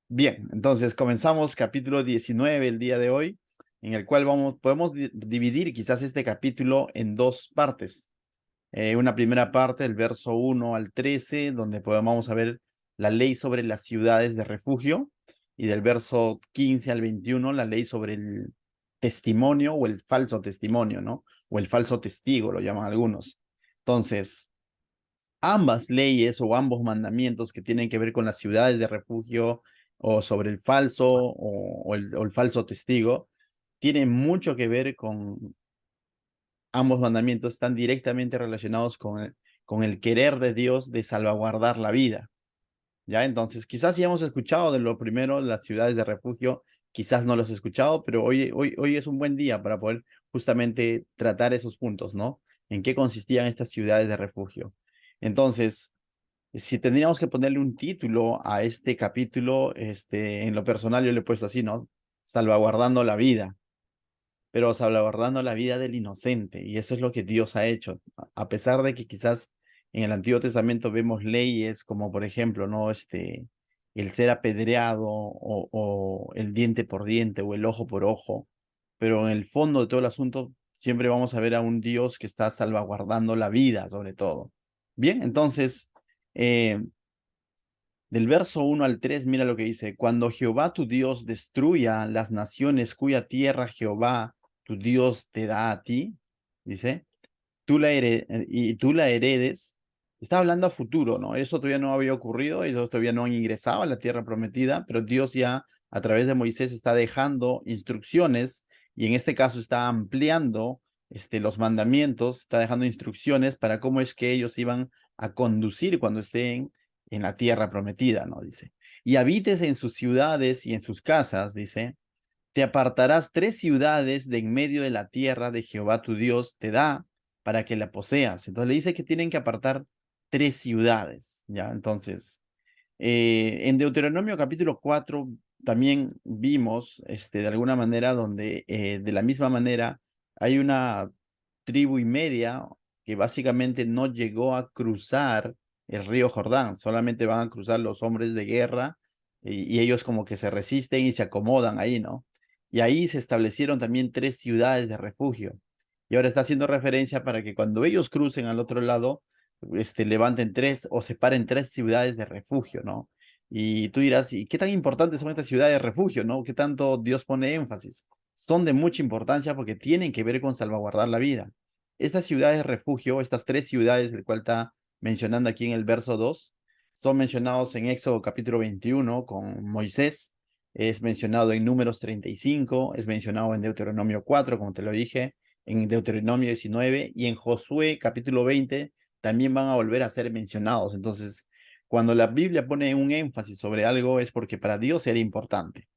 Bien, entonces comenzamos capítulo 19 el día de hoy, en el cual podemos dividir quizás este capítulo en dos partes. Una primera parte, del verso 1 al 13, donde vamos a ver la ley sobre las ciudades de refugio, y del verso 15 al 21, la ley sobre el testimonio o el falso testimonio, ¿no? O el falso testigo, lo llaman algunos. Entonces, ambas leyes o ambos mandamientos que tienen que ver con las ciudades de refugio o sobre el falso o el falso testigo, tienen mucho que ver con ambos mandamientos, están directamente relacionados con el querer de Dios de salvaguardar la vida. ¿Ya? Entonces, quizás sí hemos escuchado de lo primero, las ciudades de refugio, quizás no los he escuchado, pero hoy es un buen día para poder justamente tratar esos puntos, ¿no? ¿En qué consistían estas ciudades de refugio? Entonces, si tendríamos que ponerle un título a este capítulo, en lo personal yo le he puesto así, ¿no? Salvaguardando la vida, pero salvaguardando la vida del inocente, y eso es lo que Dios ha hecho. A pesar de que quizás en el Antiguo Testamento vemos leyes como, por ejemplo, ¿no? El ser apedreado o el diente por diente o el ojo por ojo, pero en el fondo de todo el asunto siempre vamos a ver a un Dios que está salvaguardando la vida, sobre todo. Bien, entonces, eh, del verso 1 al 3, mira lo que dice: cuando Jehová tu Dios destruya las naciones cuya tierra Jehová tu Dios te da a ti, dice, y tú la heredes. Está hablando a futuro, ¿no? Eso todavía no había ocurrido, ellos todavía no han ingresado a la tierra prometida, pero Dios ya a través de Moisés está dejando instrucciones, y en este caso está ampliando los mandamientos, está dejando instrucciones para cómo es que ellos iban a conducir cuando estén en la tierra prometida, ¿no? Dice, y habites en sus ciudades y en sus casas, dice, te apartarás 3 ciudades de en medio de la tierra de Jehová tu Dios te da para que la poseas. Entonces le dice que tienen que apartar 3 ciudades, ¿ya? Entonces, en Deuteronomio capítulo 4 también vimos, de alguna manera, donde de la misma manera hay una tribu y media que básicamente no llegó a cruzar el río Jordán, solamente van a cruzar los hombres de guerra, y ellos como que se resisten y se acomodan ahí, ¿no? Y ahí se establecieron también 3 ciudades de refugio. Y ahora está haciendo referencia para que cuando ellos crucen al otro lado, levanten 3 o separen 3 ciudades de refugio, ¿no? Y tú dirás, ¿y qué tan importantes son estas ciudades de refugio, no? ¿Qué tanto Dios pone énfasis? Son de mucha importancia porque tienen que ver con salvaguardar la vida. Estas ciudades de refugio, estas 3 ciudades, del cual está mencionando aquí en el verso 2, son mencionados en Éxodo capítulo 21 con Moisés, es mencionado en Números 35, es mencionado en Deuteronomio 4, como te lo dije, en Deuteronomio 19 y en Josué capítulo 20 también van a volver a ser mencionados. Entonces, cuando la Biblia pone un énfasis sobre algo es porque para Dios era importante.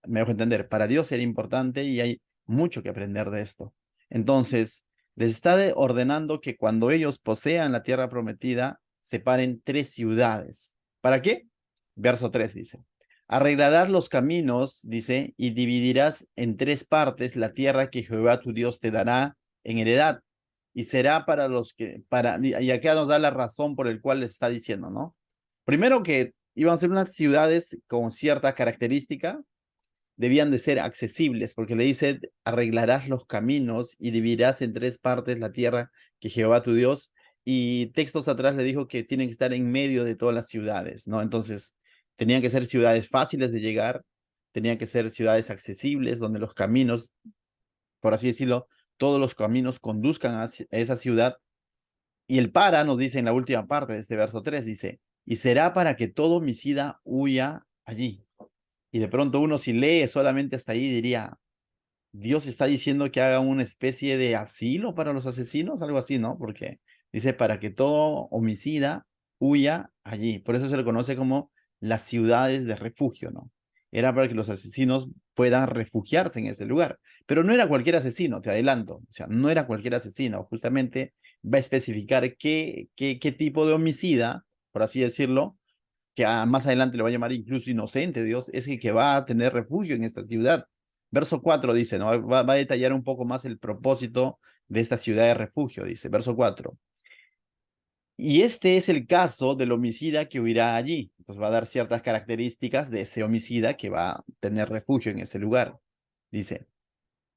Me dejo entender, para Dios era importante y hay mucho que aprender de esto. Entonces, les está ordenando que cuando ellos posean la tierra prometida, separen 3 ciudades. ¿Para qué? Verso 3 dice: arreglarás los caminos, dice, y dividirás en 3 partes la tierra que Jehová tu Dios te dará en heredad. Y será para los que, y acá nos da la razón por el cual les está diciendo, ¿no? Primero, que iban a ser unas ciudades con cierta característica, debían de ser accesibles, porque le dice, arreglarás los caminos y dividirás en 3 partes la tierra que Jehová tu Dios, y textos atrás le dijo que tienen que estar en medio de todas las ciudades, ¿no? Entonces, tenían que ser ciudades fáciles de llegar, tenían que ser ciudades accesibles, donde los caminos, por así decirlo, todos los caminos conduzcan a esa ciudad. Y el para nos dice en la última parte de este verso 3, dice, y será para que todo homicida huya allí. Y de pronto uno, si lee solamente hasta ahí, diría, Dios está diciendo que haga una especie de asilo para los asesinos, algo así, ¿no? Porque dice, para que todo homicida huya allí. Por eso se le conoce como las ciudades de refugio, ¿no? Era para que los asesinos puedan refugiarse en ese lugar. Pero no era cualquier asesino, te adelanto. O sea, no era cualquier asesino. Justamente va a especificar qué tipo de homicida, por así decirlo, que más adelante le va a llamar incluso inocente, Dios, es el que va a tener refugio en esta ciudad. Verso 4 dice, ¿no? Va a detallar un poco más el propósito de esta ciudad de refugio, dice, verso 4. Y este es el caso del homicida que huirá allí. Pues va a dar ciertas características de ese homicida que va a tener refugio en ese lugar. Dice,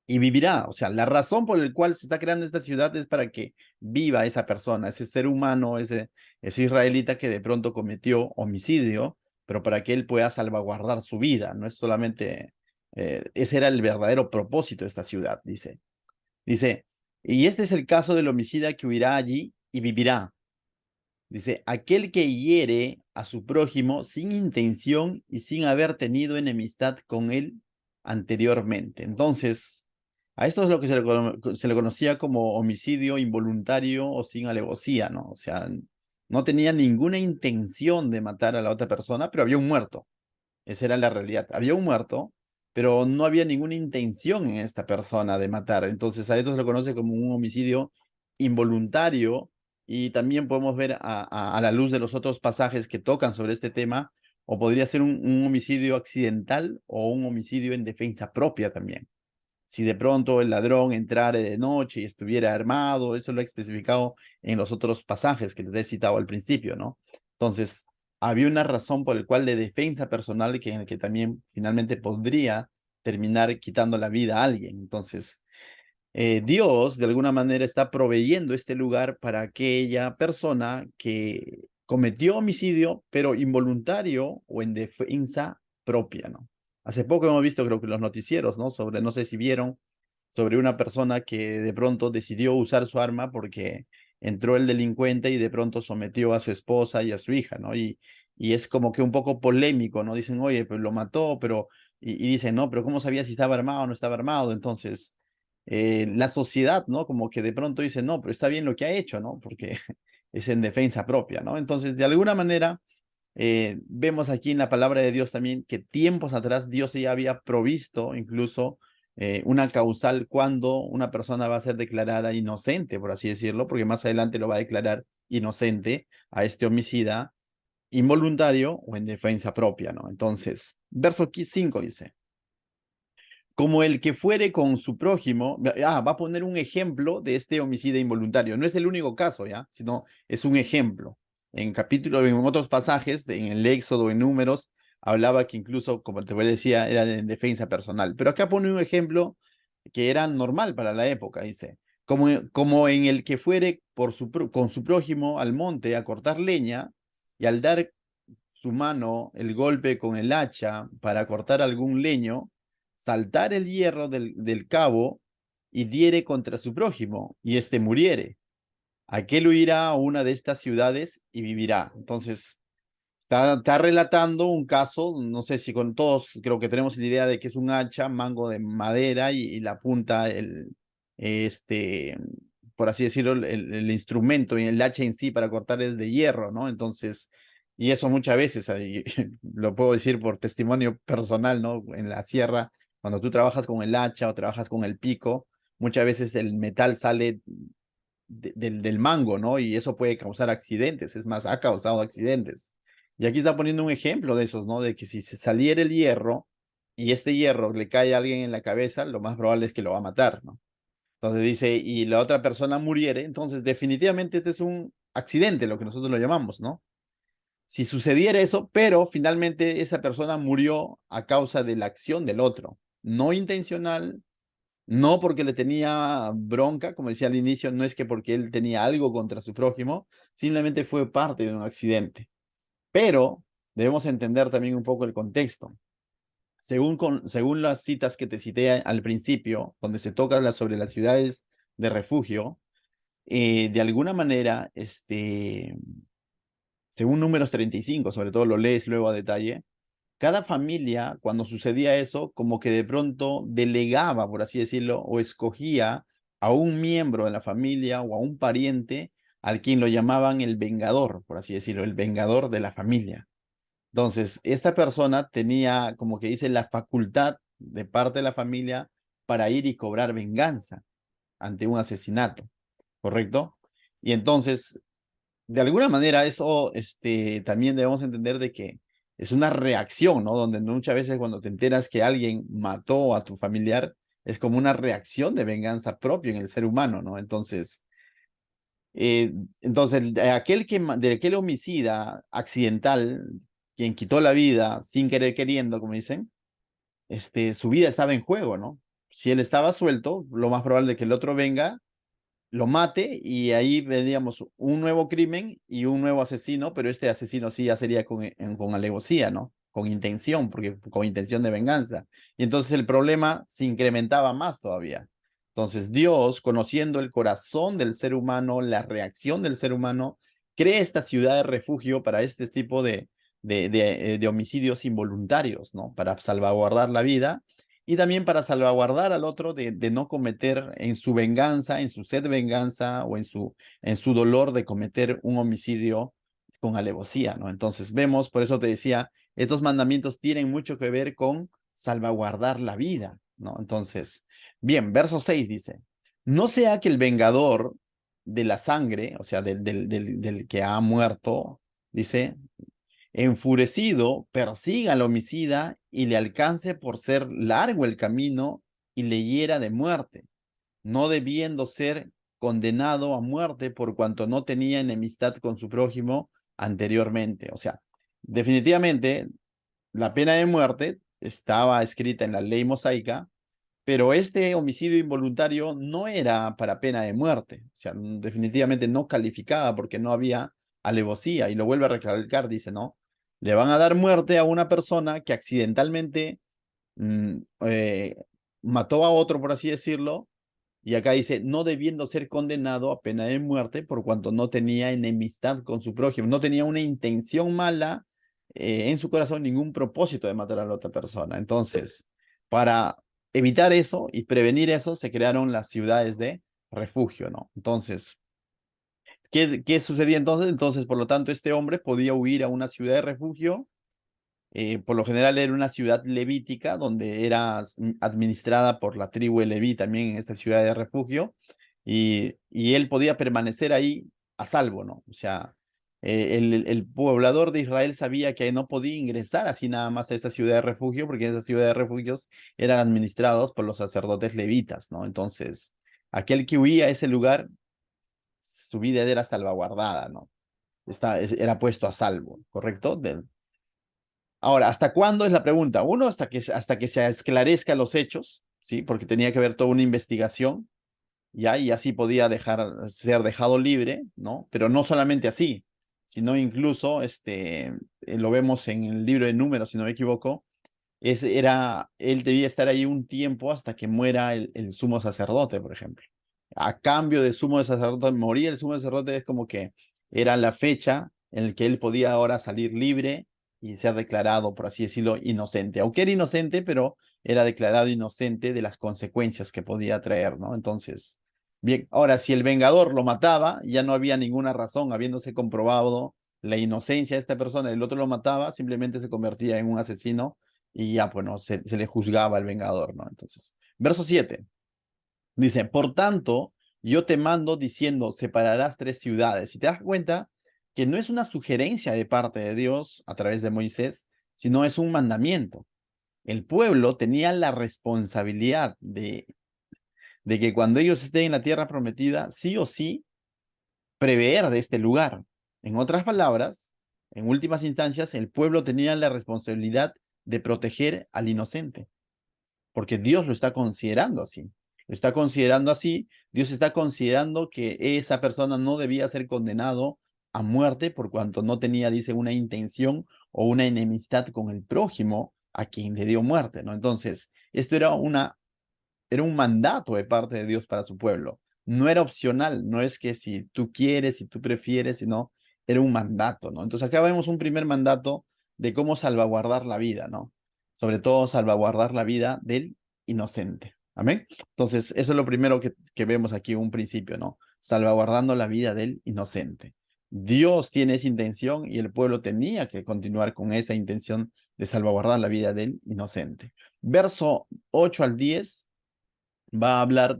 y vivirá. O sea, la razón por la cual se está creando esta ciudad es para que viva esa persona, ese ser humano, ese israelita que de pronto cometió homicidio, pero para que él pueda salvaguardar su vida. No es solamente, ese era el verdadero propósito de esta ciudad, dice. Dice, y este es el caso del homicida que huirá allí y vivirá. Dice, aquel que hiere a su prójimo sin intención y sin haber tenido enemistad con él anteriormente. Entonces, a esto es lo que se le conocía como homicidio involuntario o sin alevosía, ¿no? O sea, no tenía ninguna intención de matar a la otra persona, pero había un muerto. Esa era la realidad. Había un muerto, pero no había ninguna intención en esta persona de matar. Entonces, a esto se le conoce como un homicidio involuntario y también podemos ver a la luz de los otros pasajes que tocan sobre este tema, o podría ser un homicidio accidental o un homicidio en defensa propia también. Si de pronto el ladrón entrara de noche y estuviera armado, eso lo he especificado en los otros pasajes que les he citado al principio, ¿no? Entonces, había una razón por la cual de defensa personal en el que también finalmente podría terminar quitando la vida a alguien. Entonces, Dios de alguna manera está proveyendo este lugar para aquella persona que cometió homicidio, pero involuntario o en defensa propia, ¿no? Hace poco hemos visto, creo que los noticieros, ¿no? Sobre, no sé si vieron, sobre una persona que de pronto decidió usar su arma porque entró el delincuente y de pronto sometió a su esposa y a su hija, ¿no? Y es como que un poco polémico, ¿no? Dicen, oye, pues lo mató, pero, y dicen, no, pero ¿cómo sabía si estaba armado o no estaba armado? Entonces, la sociedad, ¿no? Como que de pronto dice, no, pero está bien lo que ha hecho, ¿no? Porque es en defensa propia, ¿no? Entonces, de alguna manera, vemos aquí en la palabra de Dios también que tiempos atrás Dios ya había provisto incluso una causal cuando una persona va a ser declarada inocente, por así decirlo, porque más adelante lo va a declarar inocente a este homicida involuntario o en defensa propia, ¿no? Entonces, verso 5 dice, como el que fuere con su prójimo, va a poner un ejemplo de este homicidio involuntario. No es el único caso, ¿ya? Sino es un ejemplo. En otros pasajes, en el Éxodo, en Números, hablaba que incluso, como te decía, era de defensa personal. Pero acá pone un ejemplo que era normal para la época, dice. Como en el que fuere con su prójimo al monte a cortar leña y al dar su mano el golpe con el hacha para cortar algún leño, saltar el hierro del cabo y diere contra su prójimo, y éste muriere. Aquel huirá a una de estas ciudades y vivirá. Entonces, está relatando un caso, no sé si con todos creo que tenemos la idea de que es un hacha, mango de madera y la punta, este, por así decirlo, el instrumento y el hacha en sí para cortar es de hierro, ¿no? Entonces, y eso muchas veces, lo puedo decir por testimonio personal, ¿no? En la sierra, cuando tú trabajas con el hacha o trabajas con el pico, muchas veces el metal sale del mango, ¿no? Y eso puede causar accidentes, es más, ha causado accidentes. Y aquí está poniendo un ejemplo de esos, ¿no? De que si se saliera el hierro y este hierro le cae a alguien en la cabeza, lo más probable es que lo va a matar, ¿no? Entonces dice, y la otra persona muriere, entonces definitivamente este es un accidente, lo que nosotros lo llamamos, ¿no? Si sucediera eso, pero finalmente esa persona murió a causa de la acción del otro, no intencional, no porque le tenía bronca, como decía al inicio, no es que porque él tenía algo contra su prójimo, simplemente fue parte de un accidente. Pero debemos entender también un poco el contexto. Según las citas que te cité al principio, donde se toca sobre las ciudades de refugio, de alguna manera, según Números 35, sobre todo lo lees luego a detalle, cada familia, cuando sucedía eso, como que de pronto delegaba, por así decirlo, o escogía a un miembro de la familia o a un pariente al quien lo llamaban el vengador, por así decirlo, el vengador de la familia. Entonces, esta persona tenía, como que dice, la facultad de parte de la familia para ir y cobrar venganza ante un asesinato, ¿correcto? Y entonces, de alguna manera eso también debemos entender de que es una reacción, ¿no? Donde muchas veces cuando te enteras que alguien mató a tu familiar, es como una reacción de venganza propia en el ser humano, ¿no? Entonces, Entonces, de aquel homicida accidental, quien quitó la vida sin querer queriendo, como dicen, su vida estaba en juego, ¿no? Si él estaba suelto, lo más probable es que el otro venga, lo mate y ahí veríamos un nuevo crimen y un nuevo asesino, pero este asesino sí ya sería con alevosía, ¿no? Con intención, porque con intención de venganza. Y entonces el problema se incrementaba más todavía. Entonces Dios, conociendo el corazón del ser humano, la reacción del ser humano, crea esta ciudad de refugio para este tipo de homicidios involuntarios, ¿no? Para salvaguardar la vida y también para salvaguardar al otro de no cometer en su venganza, en su sed de venganza o en su dolor de cometer un homicidio con alevosía, ¿no? Entonces vemos, por eso te decía, estos mandamientos tienen mucho que ver con salvaguardar la vida, ¿no? Entonces, bien, verso 6 dice, no sea que el vengador de la sangre, o sea, del que ha muerto, dice, enfurecido, persiga al homicida y le alcance por ser largo el camino y le hiera de muerte, no debiendo ser condenado a muerte por cuanto no tenía enemistad con su prójimo anteriormente. O sea, definitivamente la pena de muerte estaba escrita en la ley mosaica, pero este homicidio involuntario no era para pena de muerte. O sea, definitivamente no calificaba porque no había alevosía. Y lo vuelve a recalcar, dice, ¿no? Le van a dar muerte a una persona que accidentalmente mm, eh, mató a otro, por así decirlo. Y acá dice, no debiendo ser condenado a pena de muerte por cuanto no tenía enemistad con su prójimo, no tenía una intención mala en su corazón, ningún propósito de matar a la otra persona. Entonces, para evitar eso y prevenir eso, se crearon las ciudades de refugio, ¿no? Entonces, ¿qué sucedía entonces? Entonces, por lo tanto, este hombre podía huir a una ciudad de refugio. Por lo general era una ciudad levítica donde era administrada por la tribu de Leví también en esta ciudad de refugio y él podía permanecer ahí a salvo, ¿no? O sea, el poblador de Israel sabía que no podía ingresar así nada más a esa ciudad de refugio porque esas ciudades de refugios eran administrados por los sacerdotes levitas, ¿no? Entonces, aquel que huía a ese lugar, su vida era salvaguardada, ¿no? Era puesto a salvo, ¿correcto? Ahora, ¿hasta cuándo es la pregunta? Uno, hasta que se esclarezcan los hechos, ¿sí? Porque tenía que haber toda una investigación, ¿ya? Y así podía ser dejado libre, ¿no? Pero no solamente así, sino incluso, lo vemos en el libro de Números, si no me equivoco, él debía estar ahí un tiempo hasta que muera el sumo sacerdote, por ejemplo. A cambio del sumo sacerdote, morir el sumo sacerdote es como que era la fecha en la que él podía ahora salir libre y ser declarado, por así decirlo, inocente. Aunque era inocente, pero era declarado inocente de las consecuencias que podía traer, ¿no? Entonces, bien, ahora si el vengador lo mataba, ya no había ninguna razón, habiéndose comprobado la inocencia de esta persona, el otro lo mataba, simplemente se convertía en un asesino y ya, bueno, se le juzgaba al vengador, ¿no? Entonces, verso 7 dice, por tanto, yo te mando diciendo, separarás tres ciudades. Y te das cuenta que no es una sugerencia de parte de Dios a través de Moisés, sino es un mandamiento. El pueblo tenía la responsabilidad de que cuando ellos estén en la tierra prometida, sí o sí, prever de este lugar. En otras palabras, en últimas instancias, el pueblo tenía la responsabilidad de proteger al inocente porque Dios lo está considerando así. Lo está considerando así. Dios está considerando que esa persona no debía ser condenado a muerte por cuanto no tenía, dice, una intención o una enemistad con el prójimo a quien le dio muerte, ¿no? Entonces, esto era un mandato de parte de Dios para su pueblo. No era opcional, no es que si tú quieres, si tú prefieres, sino era un mandato, ¿no? Entonces acá vemos un primer mandato de cómo salvaguardar la vida, ¿no? Sobre todo salvaguardar la vida del inocente. Amén. Entonces, eso es lo primero que vemos aquí, un principio, ¿no? Salvaguardando la vida del inocente. Dios tiene esa intención y el pueblo tenía que continuar con esa intención de salvaguardar la vida del inocente. Verso 8 al 10 va a hablar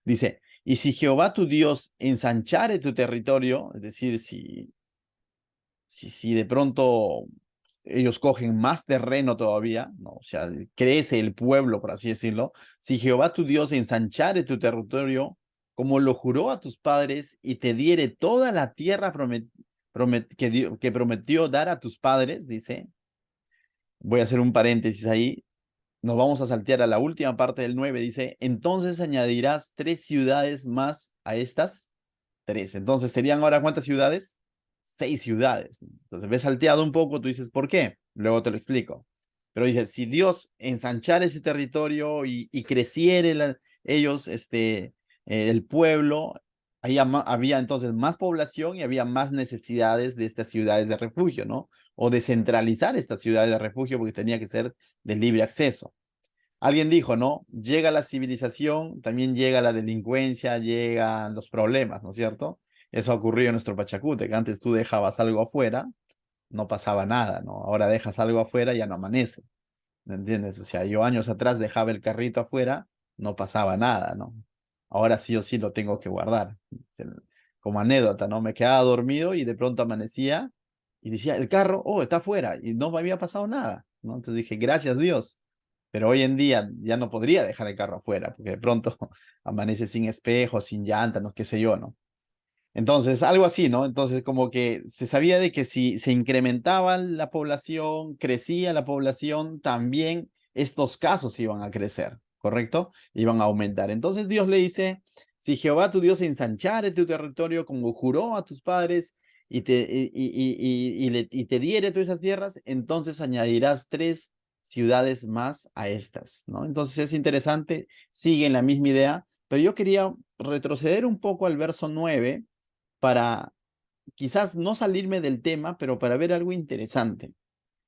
dice, y si Jehová tu Dios ensanchare tu territorio, es decir, si de pronto ellos cogen más terreno todavía, ¿no? O sea, crece el pueblo, por así decirlo, si Jehová tu Dios ensanchare tu territorio, como lo juró a tus padres y te diere toda la tierra que prometió dar a tus padres, dice, voy a hacer un paréntesis ahí, nos vamos a saltear a la última parte del 9, dice, entonces añadirás 3 ciudades más a estas 3. Entonces, ¿serían ahora cuántas ciudades? 6 ciudades. Entonces, ves salteado un poco, tú dices, ¿por qué? Luego te lo explico. Pero dice, si Dios ensanchara ese territorio y creciere ellos, el pueblo, ahí había entonces más población y había más necesidades de estas ciudades de refugio, ¿no? O de centralizar estas ciudades de refugio porque tenía que ser de libre acceso. Alguien dijo, ¿no? Llega la civilización, también llega la delincuencia, llegan los problemas, ¿no es cierto? Eso ha ocurrido en nuestro Pachacute, que antes tú dejabas algo afuera, no pasaba nada, ¿no? Ahora dejas algo afuera, ya no amanece, ¿me entiendes? O sea, yo años atrás dejaba el carrito afuera, no pasaba nada, ¿no? Ahora sí o sí lo tengo que guardar. Como anécdota, ¿no? Me quedaba dormido y de pronto amanecía y decía, el carro, oh, está afuera, y no me había pasado nada, ¿no? Entonces dije, gracias Dios. Pero hoy en día ya no podría dejar el carro afuera, porque de pronto amanece sin espejo, sin llantas, no qué sé yo, ¿no? Entonces, algo así, ¿no? Entonces, como que se sabía de que si se incrementaba la población, crecía la población, también estos casos iban a crecer, ¿correcto? Iban a aumentar. Entonces Dios le dice, si Jehová tu Dios ensanchare tu territorio como juró a tus padres y te diere todas esas tierras, entonces añadirás 3 ciudades más a estas, ¿no? Entonces es interesante, sigue en la misma idea, pero yo quería retroceder un poco al verso 9 para quizás no salirme del tema, pero para ver algo interesante.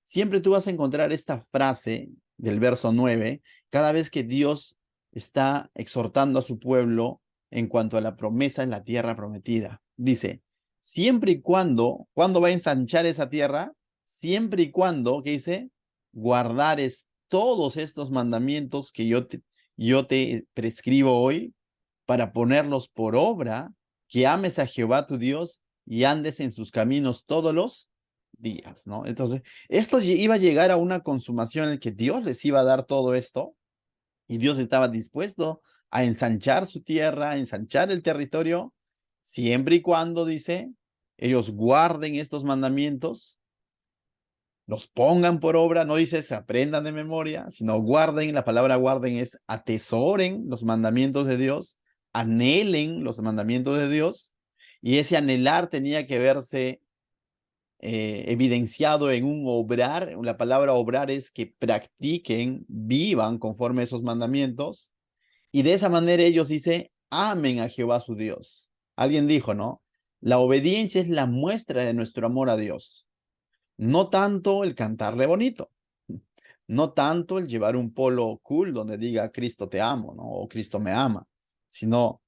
Siempre tú vas a encontrar esta frase del verso 9 cada vez que Dios está exhortando a su pueblo en cuanto a la promesa en la tierra prometida. Dice, siempre y cuando va a ensanchar esa tierra, siempre y cuando, ¿qué dice? Guardares todos estos mandamientos que yo te prescribo hoy para ponerlos por obra, que ames a Jehová tu Dios y andes en sus caminos todos los días, ¿no? Entonces, esto iba a llegar a una consumación en que Dios les iba a dar todo esto y Dios estaba dispuesto a ensanchar su tierra, a ensanchar el territorio, siempre y cuando, dice, ellos guarden estos mandamientos, los pongan por obra, no dice se aprendan de memoria, sino guarden, la palabra guarden es atesoren los mandamientos de Dios, anhelen los mandamientos de Dios, y ese anhelar tenía que verse evidenciado en un obrar. La palabra obrar es que practiquen, vivan conforme a esos mandamientos, y de esa manera ellos dice, amen a Jehová su Dios. Alguien dijo, ¿no? La obediencia es la muestra de nuestro amor a Dios. No tanto el cantarle bonito, no tanto el llevar un polo cool donde diga Cristo te amo, ¿no? O Cristo me ama, sino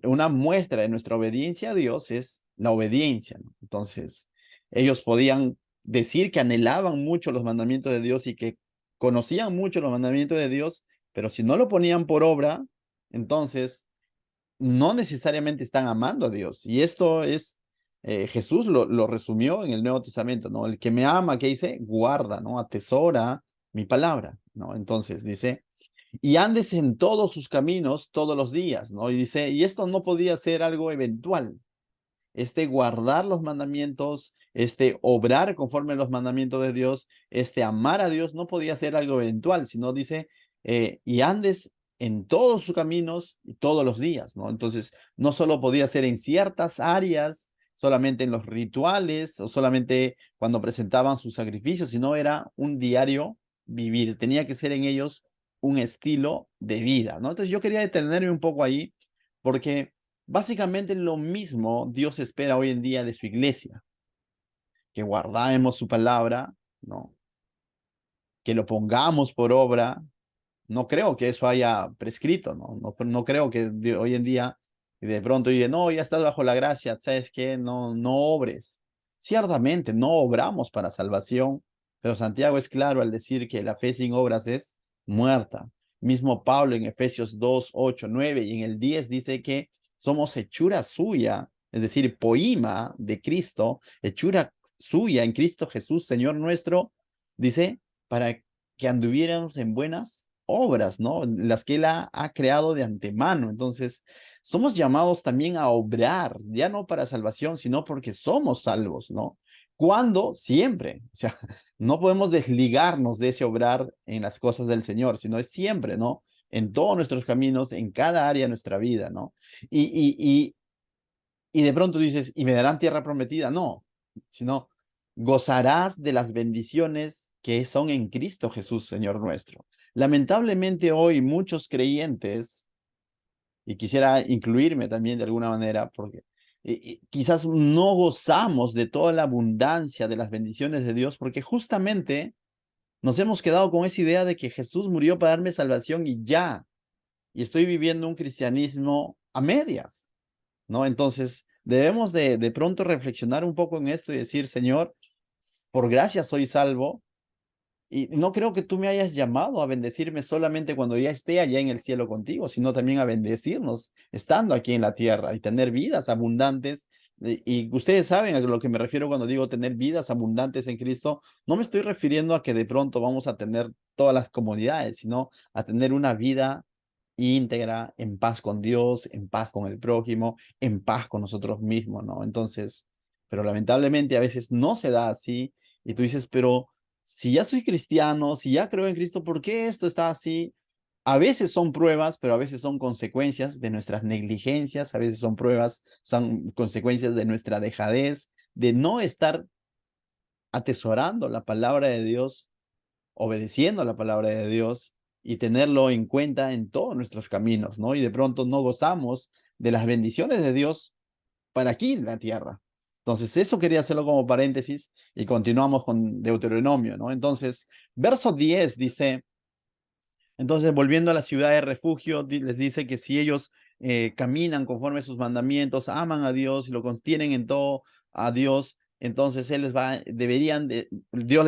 una muestra de nuestra obediencia a Dios es la obediencia, ¿no? Entonces, ellos podían decir que anhelaban mucho los mandamientos de Dios y que conocían mucho los mandamientos de Dios, pero si no lo ponían por obra, entonces no necesariamente están amando a Dios. Y esto es, Jesús lo resumió en el Nuevo Testamento, ¿no? El que me ama, ¿qué dice? Guarda, ¿no? Atesora mi palabra, ¿no? Entonces dice, y andes en todos sus caminos todos los días, ¿no? Y dice, y esto no podía ser algo eventual. Guardar los mandamientos, obrar conforme a los mandamientos de Dios, amar a Dios, no podía ser algo eventual, sino dice, y andes en todos sus caminos y todos los días, ¿no? Entonces, no solo podía ser en ciertas áreas, solamente en los rituales o solamente cuando presentaban sus sacrificios, sino era un diario vivir, tenía que ser en ellos un estilo de vida, ¿no? Entonces, yo quería detenerme un poco ahí porque básicamente lo mismo Dios espera hoy en día de su iglesia, que guardemos su palabra, ¿no? Que lo pongamos por obra. No creo que eso haya prescrito, ¿no? No creo que hoy en día de pronto diga, no, ya estás bajo la gracia, ¿sabes qué? No obres. Ciertamente, no obramos para salvación, pero Santiago es claro al decir que la fe sin obras es muerta. Mismo Pablo en Efesios 2, 8, 9 y en el 10 dice que somos hechura suya, es decir, poima de Cristo, hechura suya en Cristo Jesús, Señor nuestro, dice, para que anduviéramos en buenas obras, ¿no? Las que Él ha creado de antemano. Entonces, somos llamados también a obrar, ya no para salvación, sino porque somos salvos, ¿no? ¿Cuándo? Siempre. O sea, no podemos desligarnos de ese obrar en las cosas del Señor, sino es siempre, ¿no? En todos nuestros caminos, en cada área de nuestra vida, ¿no? Y, y, y, y de pronto dices, ¿y me darán tierra prometida? No, sino gozarás de las bendiciones que son en Cristo Jesús, Señor nuestro. Lamentablemente hoy muchos creyentes, y quisiera incluirme también de alguna manera, porque quizás no gozamos de toda la abundancia de las bendiciones de Dios, porque justamente nos hemos quedado con esa idea de que Jesús murió para darme salvación y ya, y estoy viviendo un cristianismo a medias, ¿no? Entonces, debemos de pronto reflexionar un poco en esto y decir, Señor, por gracia soy salvo, y no creo que tú me hayas llamado a bendecirme solamente cuando ya esté allá en el cielo contigo, sino también a bendecirnos estando aquí en la tierra y tener vidas abundantes. Y ustedes saben a lo que me refiero cuando digo tener vidas abundantes en Cristo. No me estoy refiriendo a que de pronto vamos a tener todas las comodidades, sino a tener una vida íntegra, en paz con Dios, en paz con el prójimo, en paz con nosotros mismos, ¿no? Entonces, pero lamentablemente a veces no se da así y tú dices, pero si ya soy cristiano, si ya creo en Cristo, ¿por qué esto está así? A veces son pruebas, pero a veces son consecuencias de nuestras negligencias, a veces son pruebas, son consecuencias de nuestra dejadez, de no estar atesorando la palabra de Dios, obedeciendo la palabra de Dios y tenerlo en cuenta en todos nuestros caminos, ¿no? Y de pronto no gozamos de las bendiciones de Dios para aquí en la tierra. Entonces, eso quería hacerlo como paréntesis y continuamos con Deuteronomio, ¿no? Entonces, verso 10 dice, entonces, volviendo a la ciudad de refugio, les dice que si ellos caminan conforme a sus mandamientos, aman a Dios y lo contienen en todo a Dios, entonces Dios les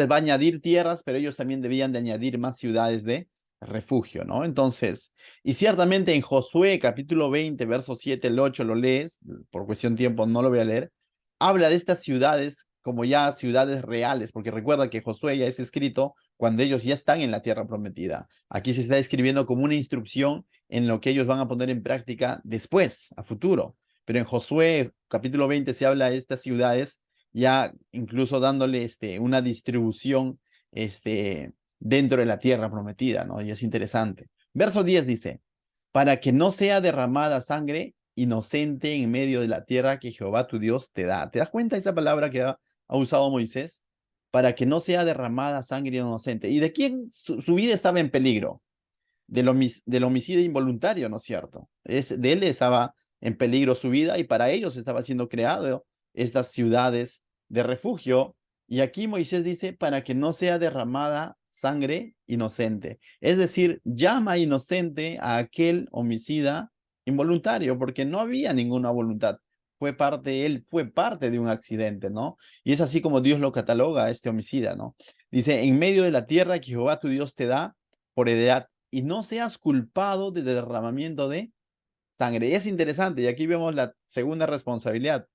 va a añadir tierras, pero ellos también deberían de añadir más ciudades de refugio, ¿no? Entonces, y ciertamente en Josué capítulo 20, verso 7, el 8 lo lees, por cuestión de tiempo no lo voy a leer, habla de estas ciudades como ya ciudades reales, porque recuerda que Josué ya es escrito cuando ellos ya están en la tierra prometida. Aquí se está escribiendo como una instrucción en lo que ellos van a poner en práctica después, a futuro. Pero en Josué capítulo 20 se habla de estas ciudades ya incluso dándole una distribución dentro de la tierra prometida, ¿no? Y es interesante. Verso 10 dice, para que no sea derramada sangre inocente en medio de la tierra que Jehová tu Dios te da. ¿Te das cuenta de esa palabra que ha usado Moisés? Para que no sea derramada sangre inocente. ¿Y de quién su vida estaba en peligro? Del homicidio involuntario, ¿no es cierto? De él estaba en peligro su vida y para ellos estaba siendo creado estas ciudades de refugio. Y aquí Moisés dice, para que no sea derramada sangre inocente. Es decir, llama inocente a aquel homicida involuntario, porque no había ninguna voluntad. Él fue parte de un accidente, ¿no? Y es así como Dios lo cataloga a este homicida, ¿no? Dice, en medio de la tierra que Jehová tu Dios te da por heredad, y no seas culpado de derramamiento de sangre. Y es interesante, y aquí vemos la segunda responsabilidad.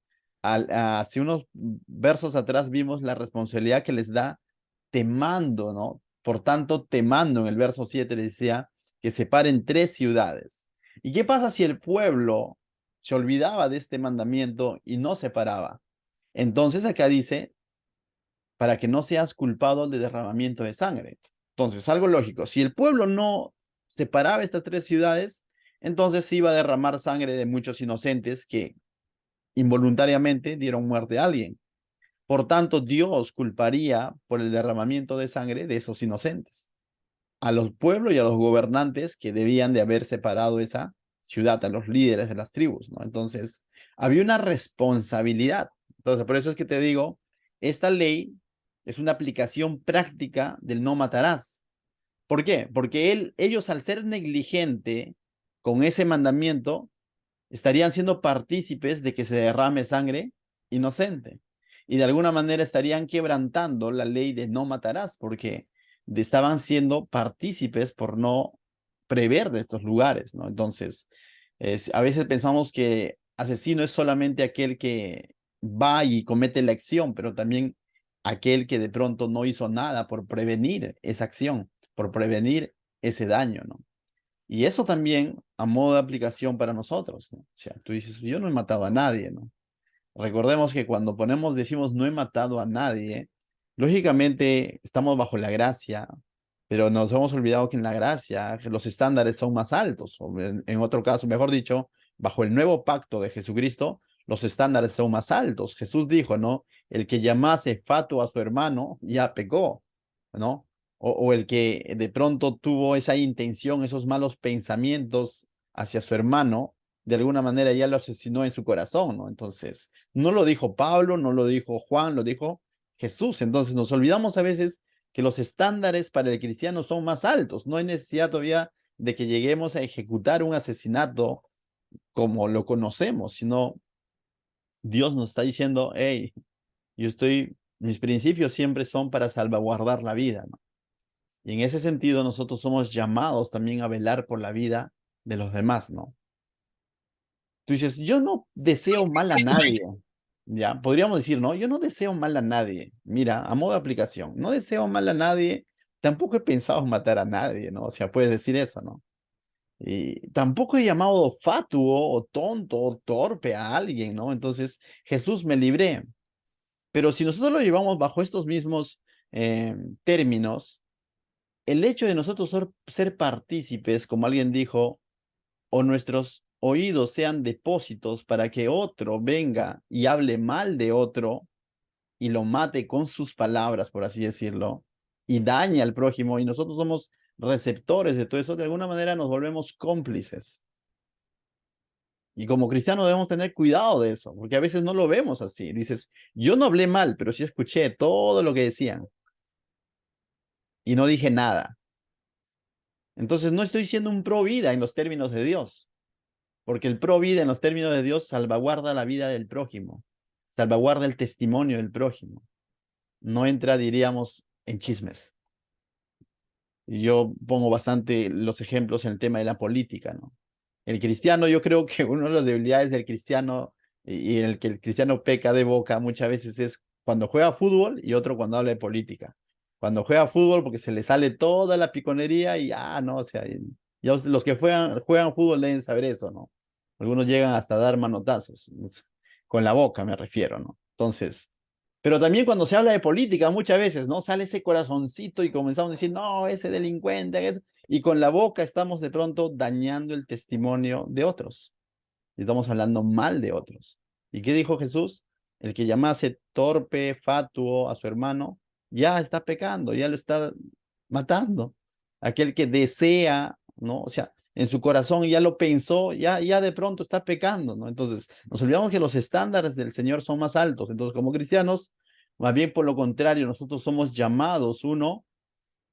Hace unos versos atrás vimos la responsabilidad que les da temando, ¿no? Por tanto, temando en el verso 7 le decía que separen tres ciudades. ¿Y qué pasa si el pueblo se olvidaba de este mandamiento y no separaba? Entonces acá dice, para que no seas culpado de derramamiento de sangre. Entonces, algo lógico, si el pueblo no separaba estas tres ciudades, entonces se iba a derramar sangre de muchos inocentes que involuntariamente dieron muerte a alguien. Por tanto, Dios culparía por el derramamiento de sangre de esos inocentes, a los pueblos y a los gobernantes que debían de haber separado esa ciudad, a los líderes de las tribus, ¿no? Entonces, había una responsabilidad. Entonces, por eso es que te digo, esta ley es una aplicación práctica del no matarás. ¿Por qué? Porque ellos al ser negligente con ese mandamiento, estarían siendo partícipes de que se derrame sangre inocente. Y de alguna manera estarían quebrantando la ley de no matarás, porque estaban siendo partícipes por no prever de estos lugares, ¿no? Entonces, a veces pensamos que asesino es solamente aquel que va y comete la acción, pero también aquel que de pronto no hizo nada por prevenir esa acción, por prevenir ese daño, ¿no? Y eso también a modo de aplicación para nosotros, ¿no? O sea, tú dices, yo no he matado a nadie, ¿no? Recordemos que cuando decimos no he matado a nadie, lógicamente estamos bajo la gracia, pero nos hemos olvidado que en la gracia los estándares son más altos, o en otro caso, mejor dicho, bajo el nuevo pacto de Jesucristo, los estándares son más altos. Jesús dijo, ¿no? El que llamase fatuo a su hermano ya pecó, ¿no? O el que de pronto tuvo esa intención, esos malos pensamientos hacia su hermano, de alguna manera ya lo asesinó en su corazón, ¿no? Entonces, no lo dijo Pablo, no lo dijo Juan, lo dijo Jesús. Entonces, nos olvidamos a veces que los estándares para el cristiano son más altos. No hay necesidad todavía de que lleguemos a ejecutar un asesinato como lo conocemos, sino Dios nos está diciendo, hey, mis principios siempre son para salvaguardar la vida, ¿no? Y en ese sentido, nosotros somos llamados también a velar por la vida de los demás, ¿no? Tú dices, yo no deseo mal a nadie. Ya, podríamos decir, no, yo no deseo mal a nadie. Mira, a modo de aplicación, no deseo mal a nadie. Tampoco he pensado en matar a nadie, ¿no? O sea, puedes decir eso, ¿no? Y tampoco he llamado fatuo o tonto o torpe a alguien, ¿no? Entonces, Jesús me libré. Pero si nosotros lo llevamos bajo estos mismos términos, el hecho de nosotros ser partícipes, como alguien dijo, o nuestros oídos sean depósitos para que otro venga y hable mal de otro y lo mate con sus palabras, por así decirlo, y dañe al prójimo, y nosotros somos receptores de todo eso, de alguna manera nos volvemos cómplices. Y como cristianos debemos tener cuidado de eso, porque a veces no lo vemos así. Dices, yo no hablé mal, pero sí escuché todo lo que decían y no dije nada. Entonces no estoy siendo un pro vida en los términos de Dios. Porque el pro vida en los términos de Dios salvaguarda la vida del prójimo, salvaguarda el testimonio del prójimo. No entra, diríamos, en chismes. Y yo pongo bastante los ejemplos en el tema de la política, ¿no? El cristiano, yo creo que una de las debilidades del cristiano y en el que el cristiano peca de boca muchas veces es cuando juega fútbol y otro cuando habla de política. Cuando juega fútbol porque se le sale toda la piconería y, no, o sea, ya los que juegan fútbol deben saber eso, ¿no? Algunos llegan hasta a dar manotazos, con la boca me refiero, ¿no? Entonces, pero también cuando se habla de política, muchas veces, ¿no? Sale ese corazoncito y comenzamos a decir, no, ese delincuente, y con la boca estamos de pronto dañando el testimonio de otros. Y estamos hablando mal de otros. ¿Y qué dijo Jesús? El que llamase torpe, fatuo a su hermano, ya está pecando, ya lo está matando. Aquel que desea, ¿no? O sea, en su corazón ya lo pensó, ya de pronto está pecando, ¿no? Entonces, nos olvidamos que los estándares del Señor son más altos. Entonces, como cristianos, más bien por lo contrario, nosotros somos llamados, uno,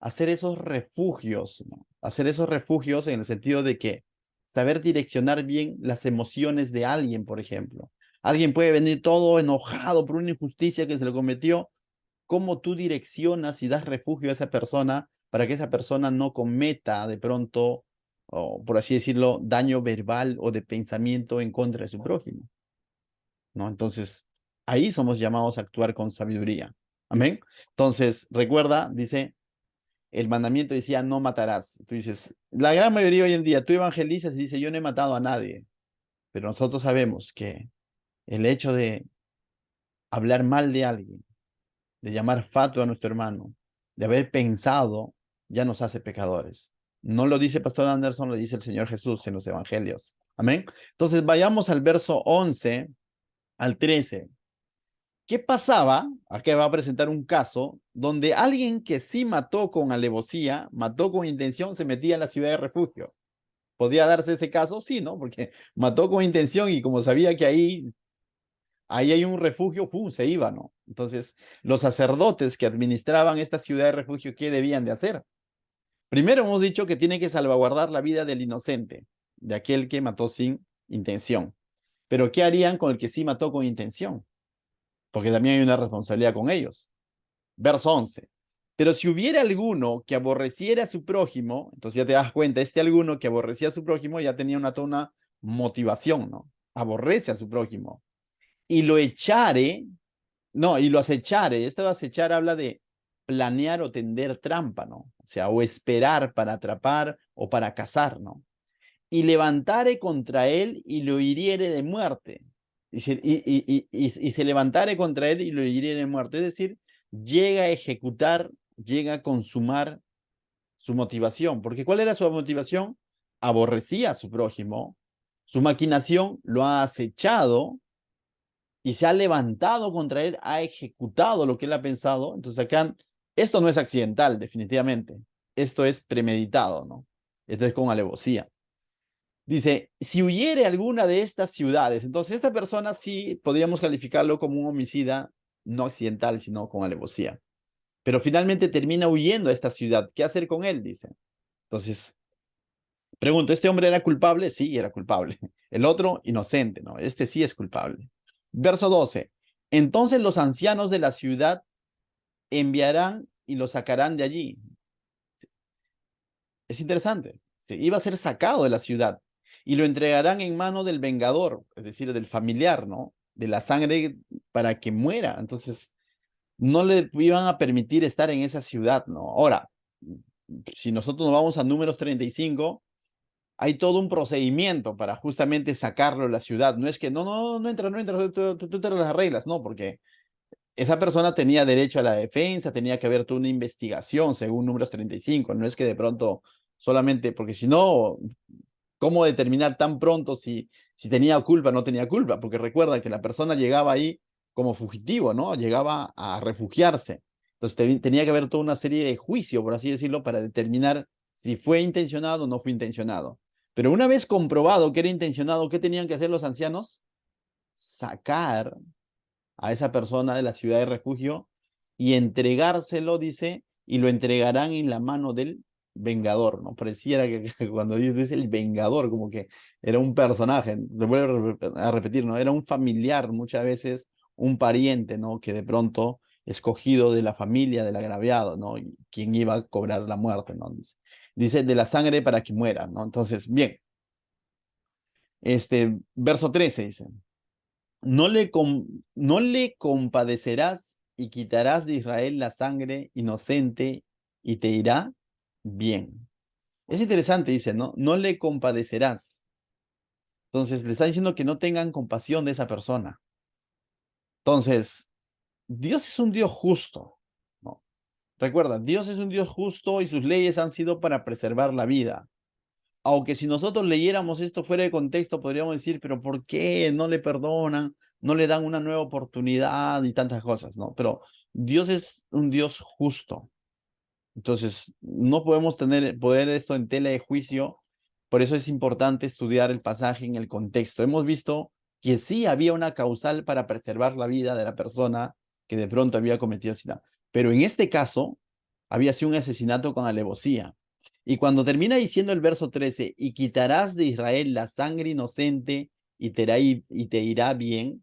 a hacer esos refugios, ¿no? Hacer esos refugios en el sentido de que saber direccionar bien las emociones de alguien, por ejemplo. Alguien puede venir todo enojado por una injusticia que se le cometió. ¿Cómo tú direccionas y das refugio a esa persona para que esa persona no cometa de pronto, o por así decirlo, daño verbal o de pensamiento en contra de su prójimo? ¿No? Entonces, ahí somos llamados a actuar con sabiduría. Amén. Entonces, recuerda, dice, el mandamiento decía, no matarás. Tú dices, la gran mayoría hoy en día, tú evangelizas y dices, yo no he matado a nadie. Pero nosotros sabemos que el hecho de hablar mal de alguien, de llamar fatuo a nuestro hermano, de haber pensado, ya nos hace pecadores. No lo dice Pastor Anderson, lo dice el Señor Jesús en los evangelios. Amén. Entonces, vayamos al verso 11 al 13. ¿Qué pasaba? Aquí va a presentar un caso donde alguien que sí mató con alevosía, mató con intención, se metía en la ciudad de refugio. ¿Podía darse ese caso? Sí, ¿no? Porque mató con intención y como sabía que ahí hay un refugio, ¡fum!, se iba, ¿no? Entonces, los sacerdotes que administraban esta ciudad de refugio, ¿qué debían de hacer? Primero hemos dicho que tiene que salvaguardar la vida del inocente, de aquel que mató sin intención. Pero ¿qué harían con el que sí mató con intención? Porque también hay una responsabilidad con ellos. Verso 11. Pero si hubiera alguno que aborreciera a su prójimo, entonces ya te das cuenta, este alguno que aborrecía a su prójimo ya tenía una motivación, ¿no? Aborrece a su prójimo. Y lo echare, no, y lo acechare, esto de acechar habla de planear o tender trampa, ¿no? O sea, o esperar para atrapar o para cazar, ¿no? Y levantare contra él y lo hiriere de muerte. Y se levantare contra él y lo hiriere de muerte. Es decir, llega a ejecutar, llega a consumar su motivación. Porque ¿cuál era su motivación? Aborrecía a su prójimo. Su maquinación lo ha acechado y se ha levantado contra él, ha ejecutado lo que él ha pensado. Entonces acá, esto no es accidental, definitivamente. Esto es premeditado, ¿no? Esto es con alevosía. Dice, si huyere alguna de estas ciudades, entonces esta persona sí podríamos calificarlo como un homicida no accidental, sino con alevosía. Pero finalmente termina huyendo a esta ciudad. ¿Qué hacer con él? Dice. Entonces, pregunto, ¿este hombre era culpable? Sí, era culpable. El otro, inocente, ¿no? Este sí es culpable. Verso 12. Entonces los ancianos de la ciudad enviarán y lo sacarán de allí. Es interesante. Se iba a ser sacado de la ciudad y lo entregarán en mano del vengador, es decir, del familiar, ¿no? De la sangre para que muera. Entonces, no le iban a permitir estar en esa ciudad, ¿no? Ahora, si nosotros nos vamos a Números 35, hay todo un procedimiento para justamente sacarlo de la ciudad. No es que no entra, no entra, tú te las arreglas, no, porque esa persona tenía derecho a la defensa, tenía que haber toda una investigación según Números 35. No es que de pronto solamente, porque si no, ¿cómo determinar tan pronto si tenía culpa o no tenía culpa? Porque recuerda que la persona llegaba ahí como fugitivo, ¿no? Llegaba a refugiarse. Entonces tenía que haber toda una serie de juicios, por así decirlo, para determinar si fue intencionado o no fue intencionado. Pero una vez comprobado que era intencionado, ¿qué tenían que hacer los ancianos? Sacar a esa persona de la ciudad de refugio y entregárselo, dice, y lo entregarán en la mano del vengador, ¿no? Pareciera que cuando dice el vengador, como que era un personaje, lo vuelvo a repetir, ¿no? Era un familiar, muchas veces un pariente, ¿no? Que de pronto escogido de la familia del agraviado, ¿no? Y quien iba a cobrar la muerte, ¿no? Dice de la sangre para que muera, ¿no? Entonces, bien, verso 13 dice, no le compadecerás y quitarás de Israel la sangre inocente y te irá bien. Es interesante, dice, ¿no? No le compadecerás. Entonces le está diciendo que no tengan compasión de esa persona. Entonces, Dios es un Dios justo, ¿no? Recuerda, Dios es un Dios justo y sus leyes han sido para preservar la vida. Aunque si nosotros leyéramos esto fuera de contexto, podríamos decir, pero ¿por qué no le perdonan? No le dan una nueva oportunidad y tantas cosas, ¿no? Pero Dios es un Dios justo. Entonces, no podemos poner esto en tela de juicio. Por eso es importante estudiar el pasaje en el contexto. Hemos visto que sí había una causal para preservar la vida de la persona que de pronto había cometido asesinato. Pero en este caso, había sido un asesinato con alevosía. Y cuando termina diciendo el verso 13, y quitarás de Israel la sangre inocente y te irá bien,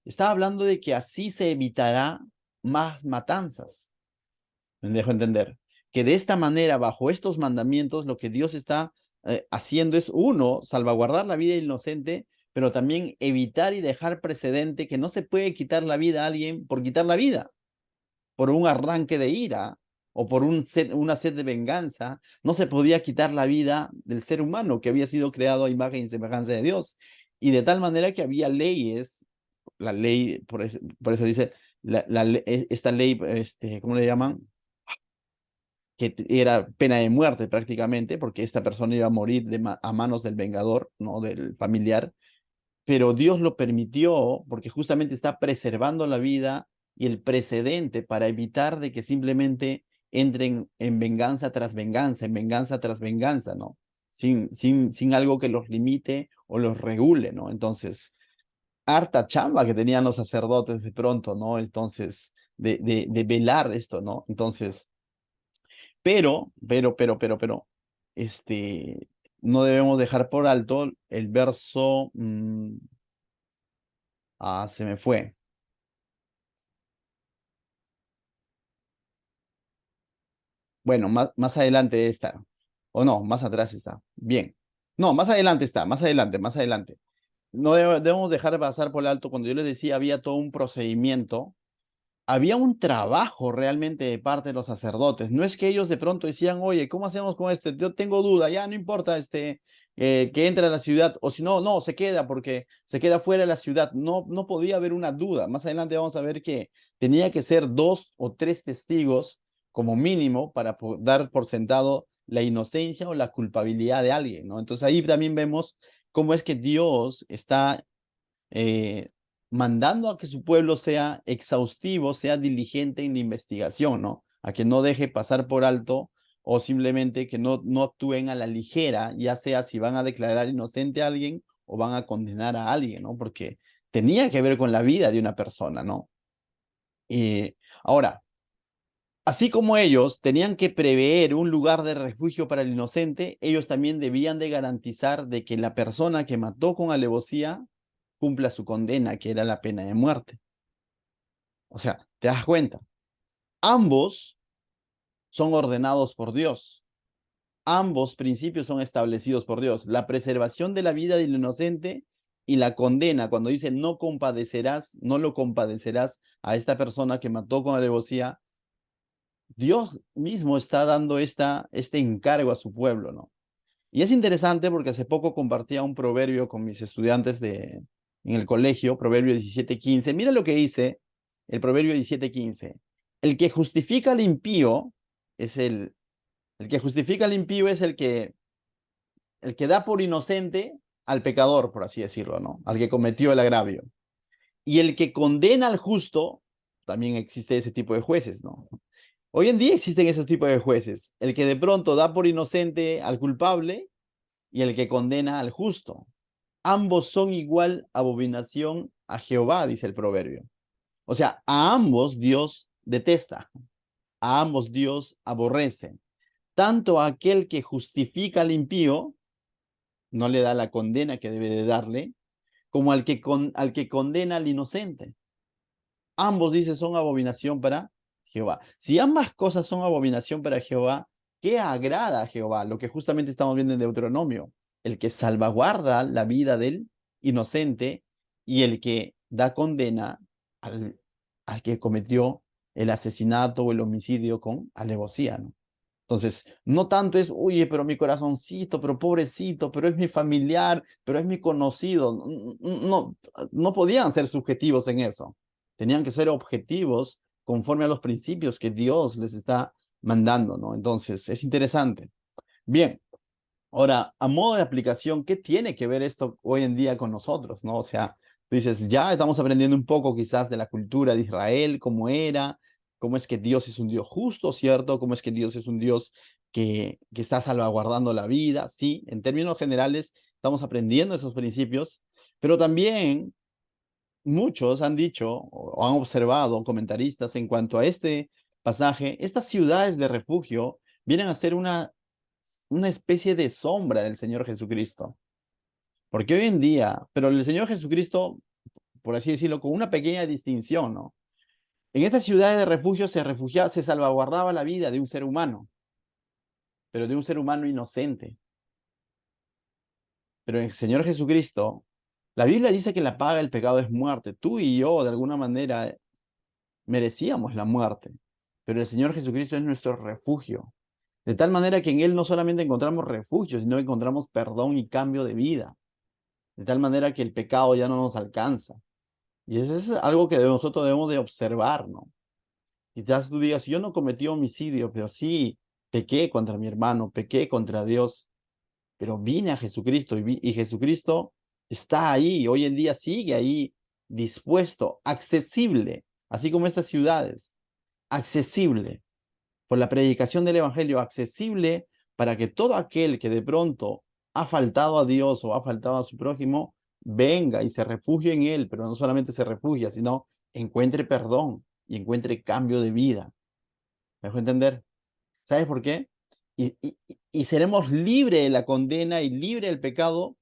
está hablando de que así se evitará más matanzas. Me dejo entender que de esta manera, bajo estos mandamientos, lo que Dios está haciendo es, uno, salvaguardar la vida inocente, pero también evitar y dejar precedente que no se puede quitar la vida a alguien por quitar la vida, por un arranque de ira o por una sed de venganza. No se podía quitar la vida del ser humano que había sido creado a imagen y semejanza de Dios. Y de tal manera que había leyes, la ley, por eso dice, esta ley, ¿cómo le llaman? Que era pena de muerte prácticamente, porque esta persona iba a morir a manos del vengador, ¿no? Del familiar, pero Dios lo permitió porque justamente está preservando la vida y el precedente para evitar de que simplemente entren en venganza tras venganza, en venganza tras venganza, ¿no? Sin algo que los limite o los regule, ¿no? Entonces, harta chamba que tenían los sacerdotes de pronto, ¿no? Entonces, de velar esto, ¿no? Entonces, pero, este, no debemos dejar por alto el verso, se me fue. Bueno, más adelante está, o no, más atrás está. Bien. No, más adelante está, más adelante, más adelante. No debemos dejar pasar por alto, cuando yo les decía, había todo un procedimiento había un trabajo realmente de parte de los sacerdotes. No es que ellos de pronto decían, oye, ¿cómo hacemos con este? Yo tengo duda, ya no importa que entre a la ciudad, o si no, no, se queda porque se queda fuera de la ciudad. No, no podía haber una duda. Más adelante vamos a ver que tenía que ser 2 o 3 testigos como mínimo para dar por sentado la inocencia o la culpabilidad de alguien, ¿no? Entonces ahí también vemos cómo es que Dios está eh, mandando a que su pueblo sea exhaustivo, sea diligente en la investigación, ¿no? A que no deje pasar por alto o simplemente que no actúen a la ligera, ya sea si van a declarar inocente a alguien o van a condenar a alguien, ¿no? Porque tenía que ver con la vida de una persona, ¿no? Ahora, así como ellos tenían que prever un lugar de refugio para el inocente, ellos también debían de garantizar de que la persona que mató con alevosía cumpla su condena, que era la pena de muerte. O sea, te das cuenta, ambos son ordenados por Dios. Ambos principios son establecidos por Dios. La preservación de la vida del inocente y la condena, cuando dice no compadecerás, no lo compadecerás a esta persona que mató con alevosía, Dios mismo está dando este encargo a su pueblo, ¿no? Y es interesante porque hace poco compartía un proverbio con mis estudiantes en el colegio, Proverbio 17:15. Mira lo que dice el Proverbio 17:15. El que justifica al impío es el que justifica al impío es el que da por inocente al pecador, por así decirlo, ¿no? Al que cometió el agravio. Y el que condena al justo, también existe ese tipo de jueces, ¿no? Hoy en día existen esos tipos de jueces. El que de pronto da por inocente al culpable y el que condena al justo. Ambos son igual abominación a Jehová, dice el proverbio. O sea, a ambos Dios detesta, a ambos Dios aborrece. Tanto a aquel que justifica al impío, no le da la condena que debe de darle, como al que condena al inocente. Ambos, dice, son abominación para Jehová. Si ambas cosas son abominación para Jehová, ¿qué agrada a Jehová? Lo que justamente estamos viendo en Deuteronomio. El que salvaguarda la vida del inocente y el que da condena al, al que cometió el asesinato o el homicidio con alevosía, ¿no? Entonces, no tanto es, oye, pero mi corazoncito, pero pobrecito, pero es mi familiar, pero es mi conocido. No, no podían ser subjetivos en eso. Tenían que ser objetivos conforme a los principios que Dios les está mandando, ¿no? Entonces, es interesante. Bien, ahora, a modo de aplicación, ¿qué tiene que ver esto hoy en día con nosotros, no? O sea, tú dices, ya estamos aprendiendo un poco quizás de la cultura de Israel, cómo era, cómo es que Dios es un Dios justo, ¿cierto? Cómo es que Dios es un Dios que está salvaguardando la vida, sí, en términos generales estamos aprendiendo esos principios, pero también muchos han dicho o han observado comentaristas en cuanto a este pasaje, estas ciudades de refugio vienen a ser una especie de sombra del Señor Jesucristo. Porque hoy en día, pero el Señor Jesucristo, por así decirlo, con una pequeña distinción, ¿no? En estas ciudades de refugio se salvaguardaba la vida de un ser humano, pero de un ser humano inocente. Pero en el Señor Jesucristo, la Biblia dice que la paga del pecado es muerte. Tú y yo, de alguna manera, merecíamos la muerte, pero el Señor Jesucristo es nuestro refugio. De tal manera que en Él no solamente encontramos refugio, sino que encontramos perdón y cambio de vida. De tal manera que el pecado ya no nos alcanza. Y eso es algo que nosotros debemos de observar, ¿no? Quizás tú digas, yo no cometí homicidio, pero sí pequé contra mi hermano, pequé contra Dios, pero vine a Jesucristo y Jesucristo está ahí, hoy en día sigue ahí, dispuesto, accesible, así como estas ciudades, accesible por la predicación del Evangelio, accesible para que todo aquel que de pronto ha faltado a Dios o ha faltado a su prójimo, venga y se refugie en Él, pero no solamente se refugia, sino encuentre perdón y encuentre cambio de vida. ¿Me dejo entender? ¿Sabes por qué? Y seremos libres de la condena y libre del pecado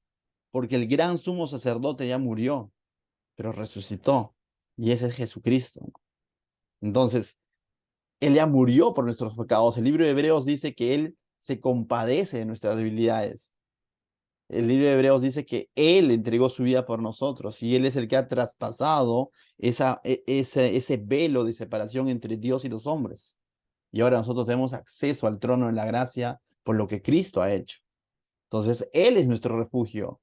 porque el gran sumo sacerdote ya murió, pero resucitó. Y ese es Jesucristo. Entonces, Él ya murió por nuestros pecados. El libro de Hebreos dice que Él se compadece de nuestras debilidades. el libro de Hebreos dice que Él entregó su vida por nosotros y Él es el que ha traspasado ese velo de separación entre Dios y los hombres. Y ahora nosotros tenemos acceso al trono de la gracia por lo que Cristo ha hecho. Entonces, Él es nuestro refugio,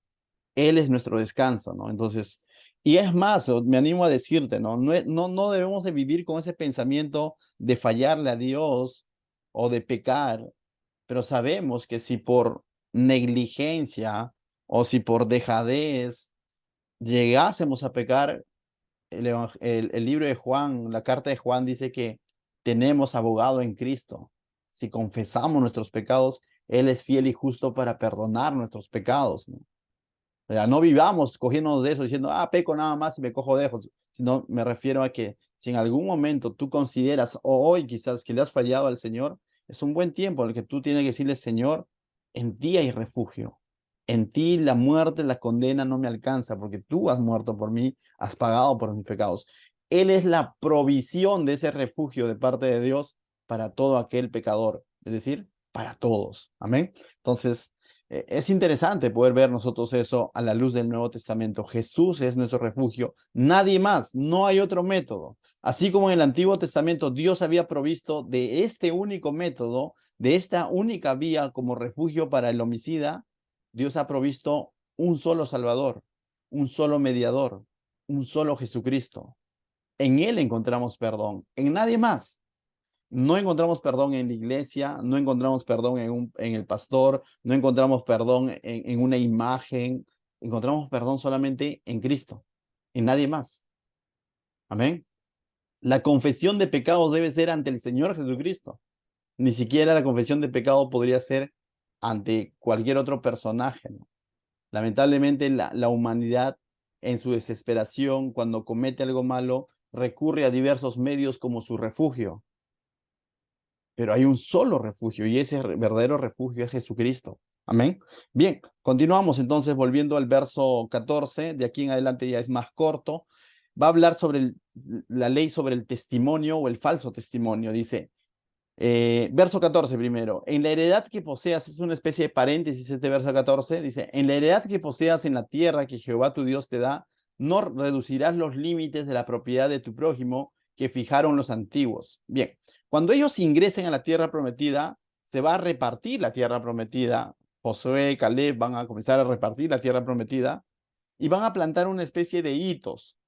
Él es nuestro descanso, ¿no? Entonces, y es más, me animo a decirte, ¿no? No debemos de vivir con ese pensamiento de fallarle a Dios o de pecar, pero sabemos que si por negligencia o si por dejadez llegásemos a pecar, el libro de Juan, la carta de Juan dice que tenemos abogado en Cristo. Si confesamos nuestros pecados, Él es fiel y justo para perdonar nuestros pecados, ¿no? O sea, no vivamos cogiéndonos de eso, diciendo, peco nada más y me cojo de eso, sino me refiero a que si en algún momento tú consideras, o hoy quizás que le has fallado al Señor, es un buen tiempo en el que tú tienes que decirle, Señor, en ti hay refugio. En ti la muerte, la condena no me alcanza, porque tú has muerto por mí, has pagado por mis pecados. Él es la provisión de ese refugio de parte de Dios para todo aquel pecador, es decir, para todos. Amén. Entonces, es interesante poder ver nosotros eso a la luz del Nuevo Testamento. Jesús es nuestro refugio, nadie más, no hay otro método. Así como en el Antiguo Testamento Dios había provisto de este único método, de esta única vía como refugio para el homicida, Dios ha provisto un solo Salvador, un solo mediador, un solo Jesucristo. En Él encontramos perdón, en nadie más. No encontramos perdón en la iglesia, no encontramos perdón en el pastor, no encontramos perdón en una imagen, encontramos perdón solamente en Cristo, en nadie más. Amén. La confesión de pecados debe ser ante el Señor Jesucristo. Ni siquiera la confesión de pecado podría ser ante cualquier otro personaje, ¿no? Lamentablemente la humanidad en su desesperación, cuando comete algo malo, recurre a diversos medios como su refugio. Pero hay un solo refugio y ese verdadero refugio es Jesucristo. Amén. Bien, continuamos entonces volviendo al verso 14, de aquí en adelante ya es más corto. Va a hablar sobre la ley sobre el testimonio o el falso testimonio. Dice, verso 14 primero, en la heredad que poseas, es una especie de paréntesis este verso 14, dice, en la heredad que poseas en la tierra que Jehová tu Dios te da, no reducirás los límites de la propiedad de tu prójimo que fijaron los antiguos. Bien, cuando ellos ingresen a la tierra prometida, se va a repartir la tierra prometida. Josué, Caleb van a comenzar a repartir la tierra prometida y van a plantar una especie de hitos.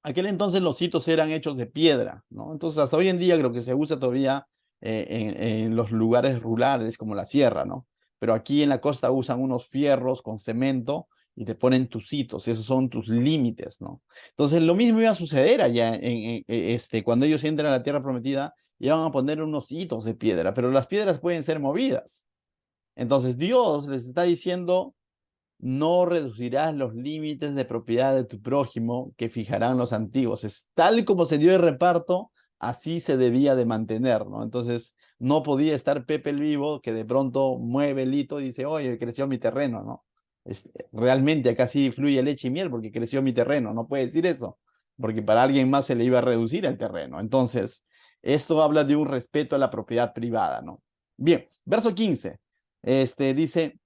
Aquel entonces los hitos eran hechos de piedra, ¿no? Entonces hasta hoy en día creo que se usa todavía en los lugares rurales como la sierra, ¿no? Pero aquí en la costa usan unos fierros con cemento y te ponen tus hitos, esos son tus límites, ¿no? Entonces lo mismo iba a suceder allá cuando ellos entran a la tierra prometida, iban a poner unos hitos de piedra, pero las piedras pueden ser movidas. Entonces Dios les está diciendo, no reducirás los límites de propiedad de tu prójimo que fijarán los antiguos. Es tal como se dio el reparto, así se debía de mantener, ¿no? Entonces, no podía estar Pepe el Vivo que de pronto mueve el hito y dice, oye, creció mi terreno, ¿no? Realmente acá sí fluye leche y miel porque creció mi terreno, no puede decir eso, porque para alguien más se le iba a reducir el terreno. Entonces, esto habla de un respeto a la propiedad privada, ¿no? Bien, verso 15, dice,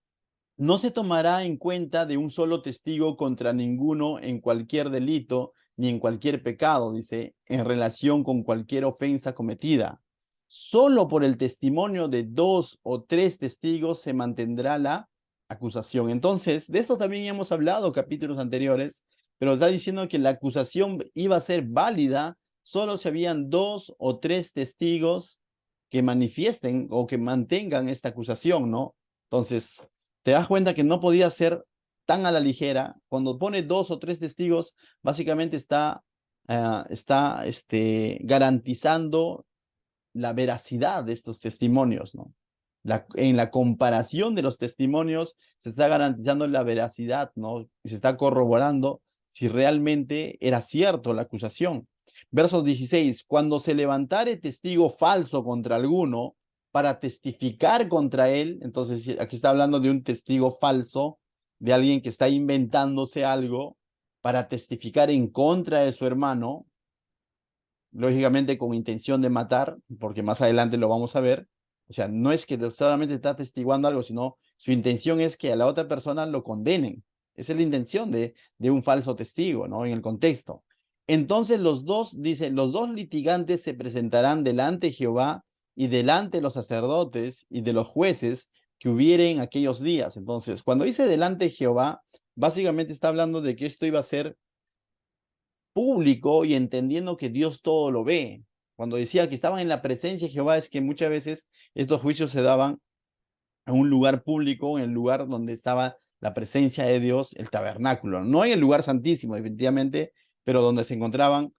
no se tomará en cuenta de un solo testigo contra ninguno en cualquier delito ni en cualquier pecado, dice, en relación con cualquier ofensa cometida. Solo por el testimonio de 2 o 3 testigos se mantendrá la acusación. Entonces, de esto también hemos hablado capítulos anteriores, pero está diciendo que la acusación iba a ser válida solo si habían 2 o 3 testigos que manifiesten o que mantengan esta acusación, ¿no? Entonces, te das cuenta que no podía ser tan a la ligera. Cuando pone 2 o 3 testigos, básicamente está garantizando la veracidad de estos testimonios, ¿no? En la comparación de los testimonios se está garantizando la veracidad, ¿no? Y se está corroborando si realmente era cierto la acusación. Versos 16, cuando se levantare testigo falso contra alguno para testificar contra él, entonces aquí está hablando de un testigo falso, de alguien que está inventándose algo para testificar en contra de su hermano, lógicamente con intención de matar, porque más adelante lo vamos a ver. O sea, no es que solamente está atestiguando algo, sino su intención es que a la otra persona lo condenen. Esa es la intención de un falso testigo, ¿no? En el contexto. Entonces los dos, dice, los dos litigantes se presentarán delante de Jehová y delante de los sacerdotes y de los jueces que hubieren aquellos días. Entonces, cuando dice delante de Jehová, básicamente está hablando de que esto iba a ser público y entendiendo que Dios todo lo ve. Cuando decía que estaban en la presencia de Jehová, es que muchas veces estos juicios se daban en un lugar público, en el lugar donde estaba la presencia de Dios, el tabernáculo. No en el lugar santísimo, definitivamente, pero donde se encontraban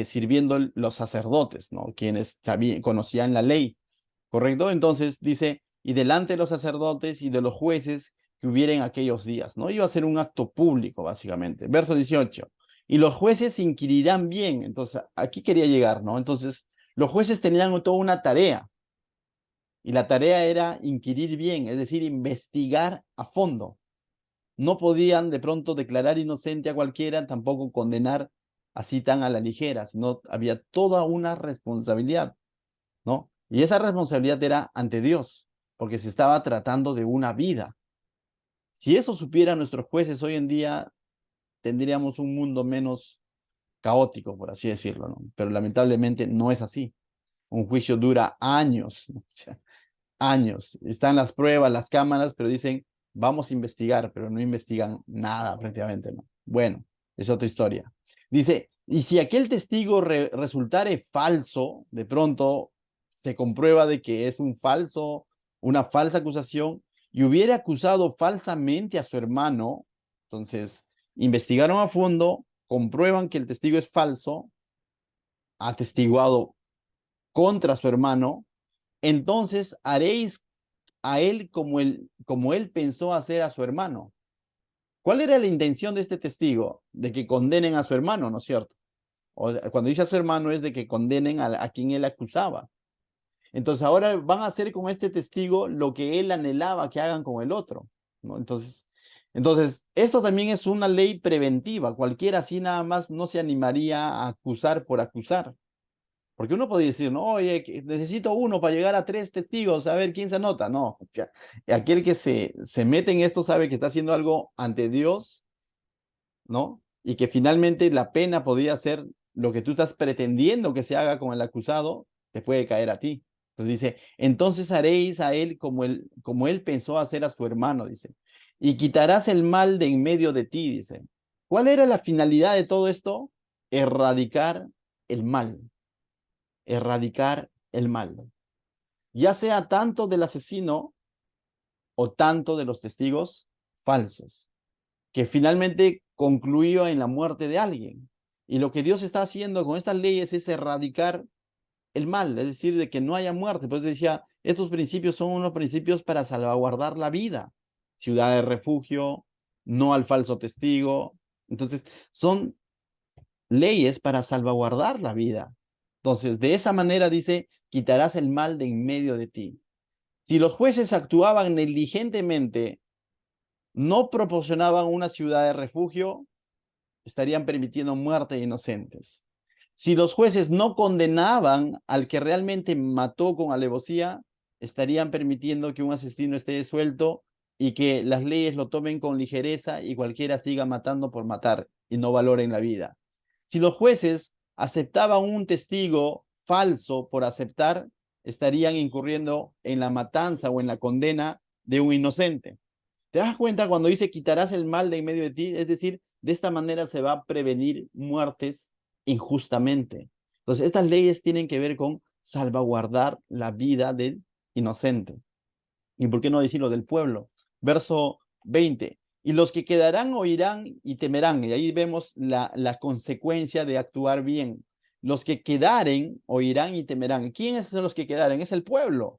sirviendo los sacerdotes, ¿no? Quienes conocían la ley, ¿correcto? Entonces dice, y delante de los sacerdotes y de los jueces que hubieren aquellos días, ¿no? Iba a ser un acto público, básicamente. Verso 18. Y los jueces inquirirán bien. Entonces, aquí quería llegar, ¿no? Entonces, los jueces tenían toda una tarea. Y la tarea era inquirir bien, es decir, investigar a fondo. No podían de pronto declarar inocente a cualquiera, tampoco condenar así tan a la ligera, sino había toda una responsabilidad, ¿no? Y esa responsabilidad era ante Dios, porque se estaba tratando de una vida. Si eso supieran nuestros jueces hoy en día, tendríamos un mundo menos caótico, por así decirlo, ¿no? Pero lamentablemente no es así. Un juicio dura años, ¿no? O sea, años. Están las pruebas, las cámaras, pero dicen, vamos a investigar, pero no investigan nada prácticamente, ¿no? Bueno, es otra historia. Dice, y si aquel testigo resultare falso, de pronto se comprueba de que es un falso, una falsa acusación, y hubiera acusado falsamente a su hermano, entonces investigaron a fondo, comprueban que el testigo es falso, ha atestiguado contra su hermano, entonces haréis a él como él pensó hacer a su hermano. ¿Cuál era la intención de este testigo? De que condenen a su hermano, ¿no es cierto? O sea, cuando dice a su hermano es de que condenen a quien él acusaba. Entonces ahora van a hacer con este testigo lo que él anhelaba que hagan con el otro, ¿no? Entonces, esto también es una ley preventiva. Cualquiera así nada más no se animaría a acusar por acusar. Porque uno podría decir, no, oye, necesito uno para llegar a 3 testigos, a ver quién se anota. No, o sea, aquel que se mete en esto sabe que está haciendo algo ante Dios, ¿no? Y que finalmente la pena podría ser lo que tú estás pretendiendo que se haga con el acusado, te puede caer a ti. Entonces dice, entonces haréis a él como él pensó hacer a su hermano, dice, y quitarás el mal de en medio de ti, dice. ¿Cuál era la finalidad de todo esto? Erradicar el mal, erradicar el mal, ya sea tanto del asesino o tanto de los testigos falsos, que finalmente concluyó en la muerte de alguien. Y lo que Dios está haciendo con estas leyes es erradicar el mal, es decir, de que no haya muerte. Por eso decía, estos principios son unos principios para salvaguardar la vida. Ciudad de refugio, no al falso testigo. Entonces, son leyes para salvaguardar la vida. Entonces, de esa manera dice, quitarás el mal de en medio de ti. Si los jueces actuaban negligentemente, no proporcionaban una ciudad de refugio, estarían permitiendo muerte de inocentes. Si los jueces no condenaban al que realmente mató con alevosía, estarían permitiendo que un asesino esté suelto y que las leyes lo tomen con ligereza y cualquiera siga matando por matar y no valoren la vida. Si los jueces aceptaban un testigo falso por aceptar, estarían incurriendo en la matanza o en la condena de un inocente. ¿Te das cuenta cuando dice quitarás el mal de en medio de ti? Es decir, de esta manera se va a prevenir muertes injustamente. Entonces, estas leyes tienen que ver con salvaguardar la vida del inocente. ¿Y por qué no decirlo del pueblo? Verso 20. Y los que quedarán oirán y temerán. Y ahí vemos la consecuencia de actuar bien. Los que quedaren oirán y temerán. ¿Quiénes son los que quedaren? Es el pueblo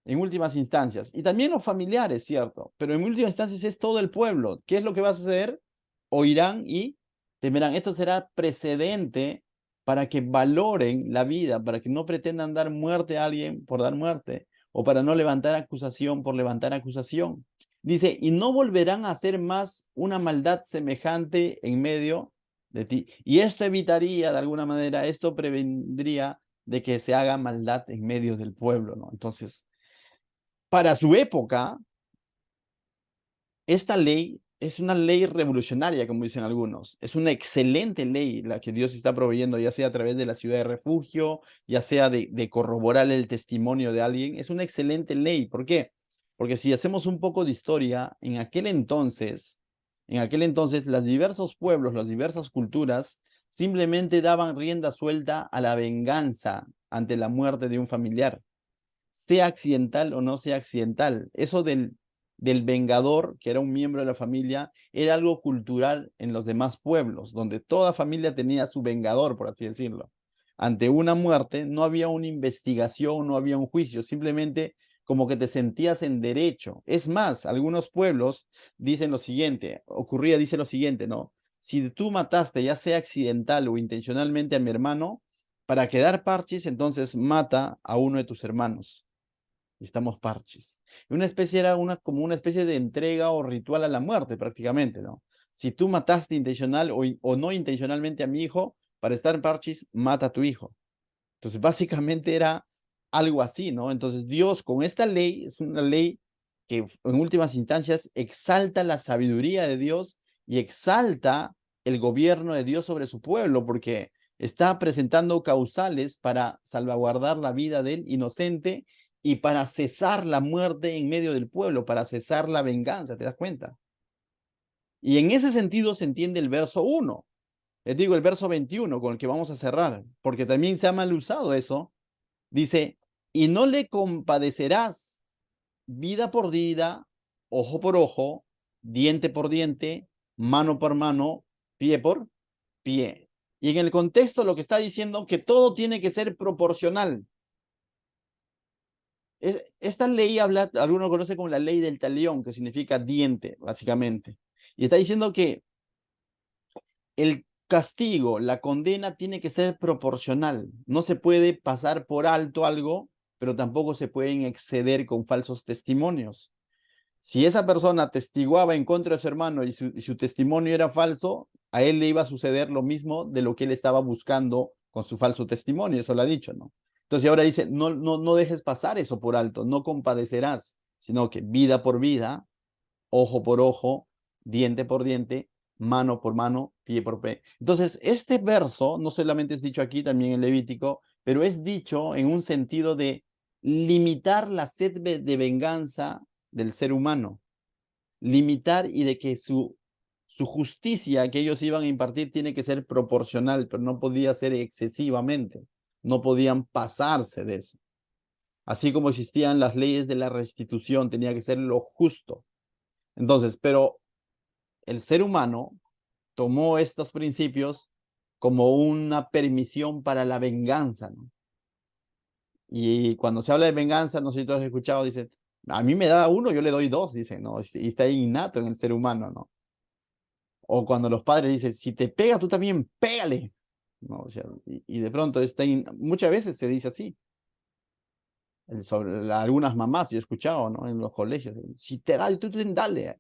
en últimas instancias. Y también los familiares, ¿cierto? Pero en últimas instancias es todo el pueblo. ¿Qué es lo que va a suceder? Oirán y temerán. Esto será precedente para que valoren la vida, para que no pretendan dar muerte a alguien por dar muerte, o para no levantar acusación por levantar acusación. Dice, y no volverán a hacer más una maldad semejante en medio de ti. Y esto evitaría, de alguna manera, esto prevendría de que se haga maldad en medio del pueblo, ¿no? Entonces, para su época, esta ley es una ley revolucionaria, como dicen algunos. Es una excelente ley la que Dios está proveyendo, ya sea a través de la ciudad de refugio, ya sea de corroborar el testimonio de alguien. Es una excelente ley. ¿Por qué? Porque si hacemos un poco de historia, en aquel entonces, los diversos pueblos, las diversas culturas, simplemente daban rienda suelta a la venganza ante la muerte de un familiar, sea accidental o no sea accidental. Eso del vengador, que era un miembro de la familia, era algo cultural en los demás pueblos, donde toda familia tenía su vengador, por así decirlo. Ante una muerte no había una investigación, no había un juicio, simplemente como que te sentías en derecho. Es más, algunos pueblos dicen lo siguiente, dice lo siguiente, ¿no? Si tú mataste, ya sea accidental o intencionalmente a mi hermano, para quedar parches, entonces mata a uno de tus hermanos. Y estamos parches. Una especie era como una especie de entrega o ritual a la muerte, prácticamente, ¿no? Si tú mataste intencional o no intencionalmente a mi hijo, para estar parches, mata a tu hijo. Entonces, básicamente era algo así, ¿no? Entonces, Dios con esta ley, es una ley que en últimas instancias exalta la sabiduría de Dios y exalta el gobierno de Dios sobre su pueblo, porque está presentando causales para salvaguardar la vida del inocente y para cesar la muerte en medio del pueblo, para cesar la venganza, ¿te das cuenta? Y en ese sentido se entiende el verso 1. Les digo el verso 21 con el que vamos a cerrar, porque también se ha mal usado eso. Dice, y no le compadecerás vida por vida, ojo por ojo, diente por diente, mano por mano, pie por pie. Y en el contexto lo que está diciendo que todo tiene que ser proporcional. Esta ley habla, algunos conocen como la ley del talión, que significa diente, básicamente. Y está diciendo que el castigo, la condena tiene que ser proporcional. No se puede pasar por alto algo, pero tampoco se pueden exceder con falsos testimonios. Si esa persona testiguaba en contra de su hermano y su testimonio era falso, a él le iba a suceder lo mismo de lo que él estaba buscando con su falso testimonio. Eso lo ha dicho, ¿no? Entonces ahora dice, no dejes pasar eso por alto, no compadecerás, sino que vida por vida, ojo por ojo, diente por diente, mano por mano, pie por pie. Entonces, este verso no solamente es dicho aquí, también en Levítico, pero es dicho en un sentido de limitar la sed de venganza del ser humano, limitar y de que su justicia que ellos iban a impartir tiene que ser proporcional, pero no podía ser excesivamente, no podían pasarse de eso. Así como existían las leyes de la restitución, tenía que ser lo justo. Entonces, pero el ser humano tomó estos principios como una permisión para la venganza, ¿no? Y cuando se habla de venganza, no sé si tú has escuchado, dicen, a mí me da uno, yo le doy dos, dicen, ¿no? Y está innato en el ser humano, ¿no? O cuando los padres dicen, si te pega, tú también pégale, ¿no? O sea, y de pronto muchas veces se dice así. Sobre algunas mamás, yo he escuchado, ¿no? En los colegios, si te da, tú también dale.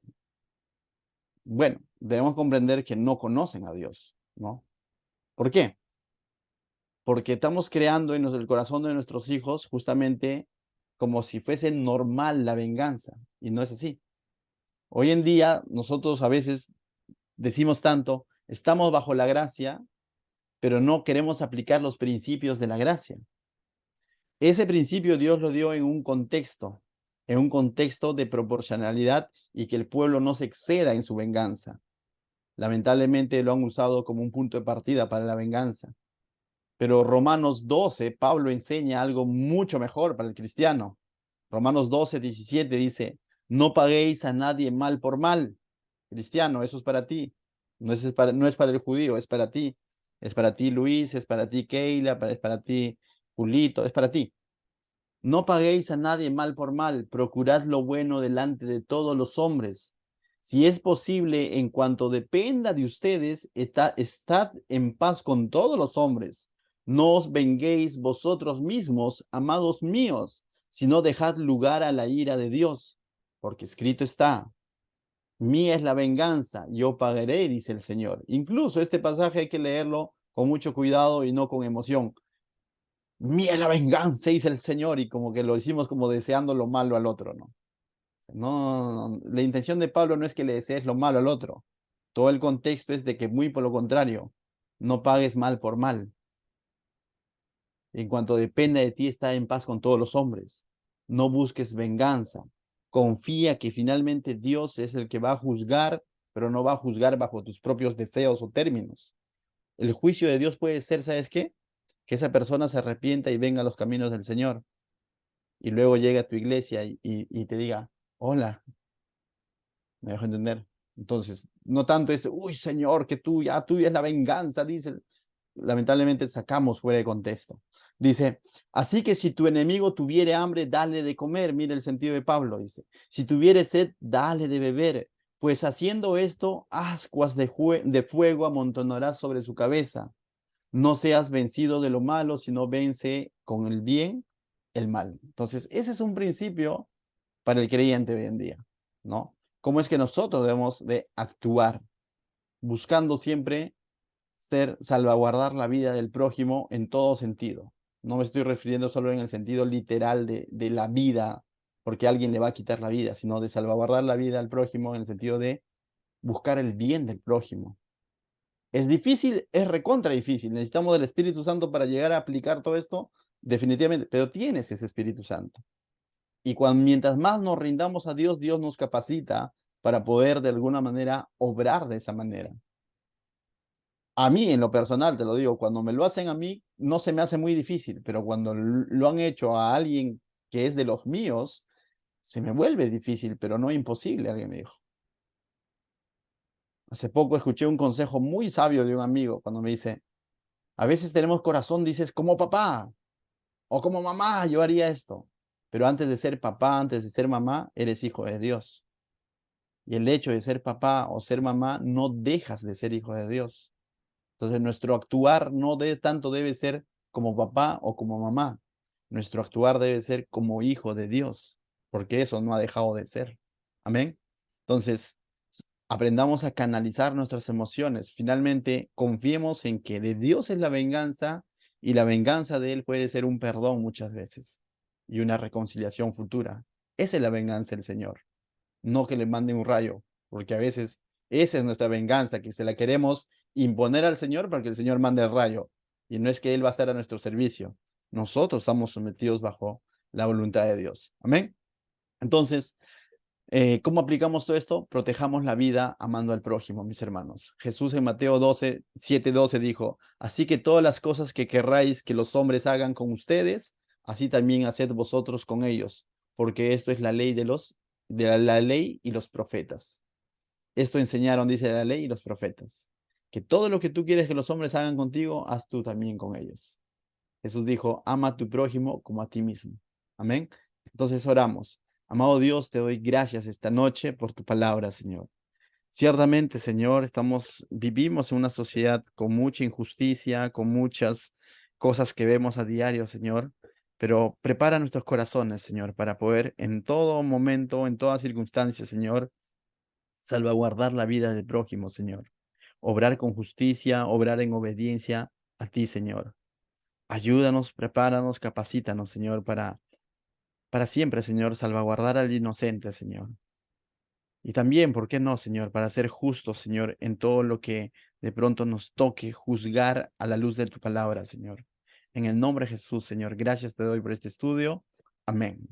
Bueno, debemos comprender que no conocen a Dios, ¿no? ¿Por qué? Porque estamos creando en el corazón de nuestros hijos justamente como si fuese normal la venganza, y no es así. Hoy en día nosotros a veces decimos tanto, estamos bajo la gracia, pero no queremos aplicar los principios de la gracia. Ese principio Dios lo dio en un contexto de proporcionalidad y que el pueblo no se exceda en su venganza. Lamentablemente lo han usado como un punto de partida para la venganza. Pero Romanos 12, Pablo enseña algo mucho mejor para el cristiano. Romanos 12, 17 dice, no paguéis a nadie mal por mal. Cristiano, eso es para ti. No es para el judío, es para ti. Es para ti, Luis, es para ti, Keila, es para ti, Julito, es para ti. No paguéis a nadie mal por mal, procurad lo bueno delante de todos los hombres. Si es posible, en cuanto dependa de ustedes, estad en paz con todos los hombres. No os venguéis vosotros mismos, amados míos, sino dejad lugar a la ira de Dios, porque escrito está, mía es la venganza, yo pagaré, dice el Señor. Incluso este pasaje hay que leerlo con mucho cuidado y no con emoción. mía la venganza, dice el Señor, y como que lo hicimos como deseando lo malo al otro, ¿no? No, la intención de Pablo no es que le desees lo malo al otro. Todo el contexto es de que muy por lo contrario, no pagues mal por mal. En cuanto dependa de ti, está en paz con todos los hombres. No busques venganza. Confía que finalmente Dios es el que va a juzgar, pero no va a juzgar bajo tus propios deseos o términos. El juicio de Dios puede ser, ¿sabes qué? Que esa persona se arrepienta y venga a los caminos del Señor. Y luego llegue a tu iglesia y te diga, hola, me dejo entender. Entonces, no tanto uy, Señor, que tú ya tuya es la venganza, dice. Lamentablemente sacamos fuera de contexto. Dice, así que si tu enemigo tuviere hambre, dale de comer. Mire el sentido de Pablo, dice. Si tuviere sed, dale de beber. Pues haciendo esto, ascuas de fuego amontonarás sobre su cabeza. No seas vencido de lo malo, sino vence con el bien el mal. Entonces, ese es un principio para el creyente hoy en día, ¿no? ¿Cómo es que nosotros debemos de actuar? Buscando siempre salvaguardar la vida del prójimo en todo sentido. No me estoy refiriendo solo en el sentido literal de la vida, porque alguien le va a quitar la vida, sino de salvaguardar la vida al prójimo en el sentido de buscar el bien del prójimo. ¿Es difícil? Es recontra difícil. Necesitamos del Espíritu Santo para llegar a aplicar todo esto, definitivamente, pero tienes ese Espíritu Santo. Y mientras más nos rindamos a Dios, Dios nos capacita para poder de alguna manera obrar de esa manera. A mí, en lo personal, te lo digo, cuando me lo hacen a mí, no se me hace muy difícil, pero cuando lo han hecho a alguien que es de los míos, se me vuelve difícil, pero no imposible, alguien me dijo. Hace poco escuché un consejo muy sabio de un amigo cuando me dice, a veces tenemos corazón, dices, como papá o como mamá, yo haría esto. Pero antes de ser papá, antes de ser mamá, eres hijo de Dios. Y el hecho de ser papá o ser mamá, no dejas de ser hijo de Dios. Entonces, nuestro actuar no tanto debe ser como papá o como mamá. Nuestro actuar debe ser como hijo de Dios, porque eso no ha dejado de ser. Amén. Entonces, aprendamos a canalizar nuestras emociones. Finalmente, confiemos en que de Dios es la venganza y la venganza de Él puede ser un perdón muchas veces y una reconciliación futura. Esa es la venganza del Señor, no que le mande un rayo, porque a veces esa es nuestra venganza, que se la queremos imponer al Señor para que el Señor mande el rayo. Y no es que Él va a estar a nuestro servicio. Nosotros estamos sometidos bajo la voluntad de Dios. Amén. Entonces, ¿cómo aplicamos todo esto? Protejamos la vida amando al prójimo, mis hermanos. Jesús en Mateo 12, 7, 12 dijo, así que todas las cosas que querráis que los hombres hagan con ustedes, así también haced vosotros con ellos, porque esto es la ley de la ley y los profetas. Esto enseñaron, dice la ley y los profetas, que todo lo que tú quieres que los hombres hagan contigo, haz tú también con ellos. Jesús dijo, ama a tu prójimo como a ti mismo. Amén. Entonces oramos. Amado Dios, te doy gracias esta noche por tu palabra, Señor. Ciertamente, Señor, vivimos en una sociedad con mucha injusticia, con muchas cosas que vemos a diario, Señor, pero prepara nuestros corazones, Señor, para poder en todo momento, en todas circunstancias, Señor, salvaguardar la vida del prójimo, Señor. Obrar con justicia, obrar en obediencia a ti, Señor. Ayúdanos, prepáranos, capacítanos, Señor, para siempre, Señor, salvaguardar al inocente, Señor. Y también, ¿por qué no, Señor? Para ser justos, Señor, en todo lo que de pronto nos toque juzgar a la luz de tu palabra, Señor. En el nombre de Jesús, Señor, gracias te doy por este estudio. Amén.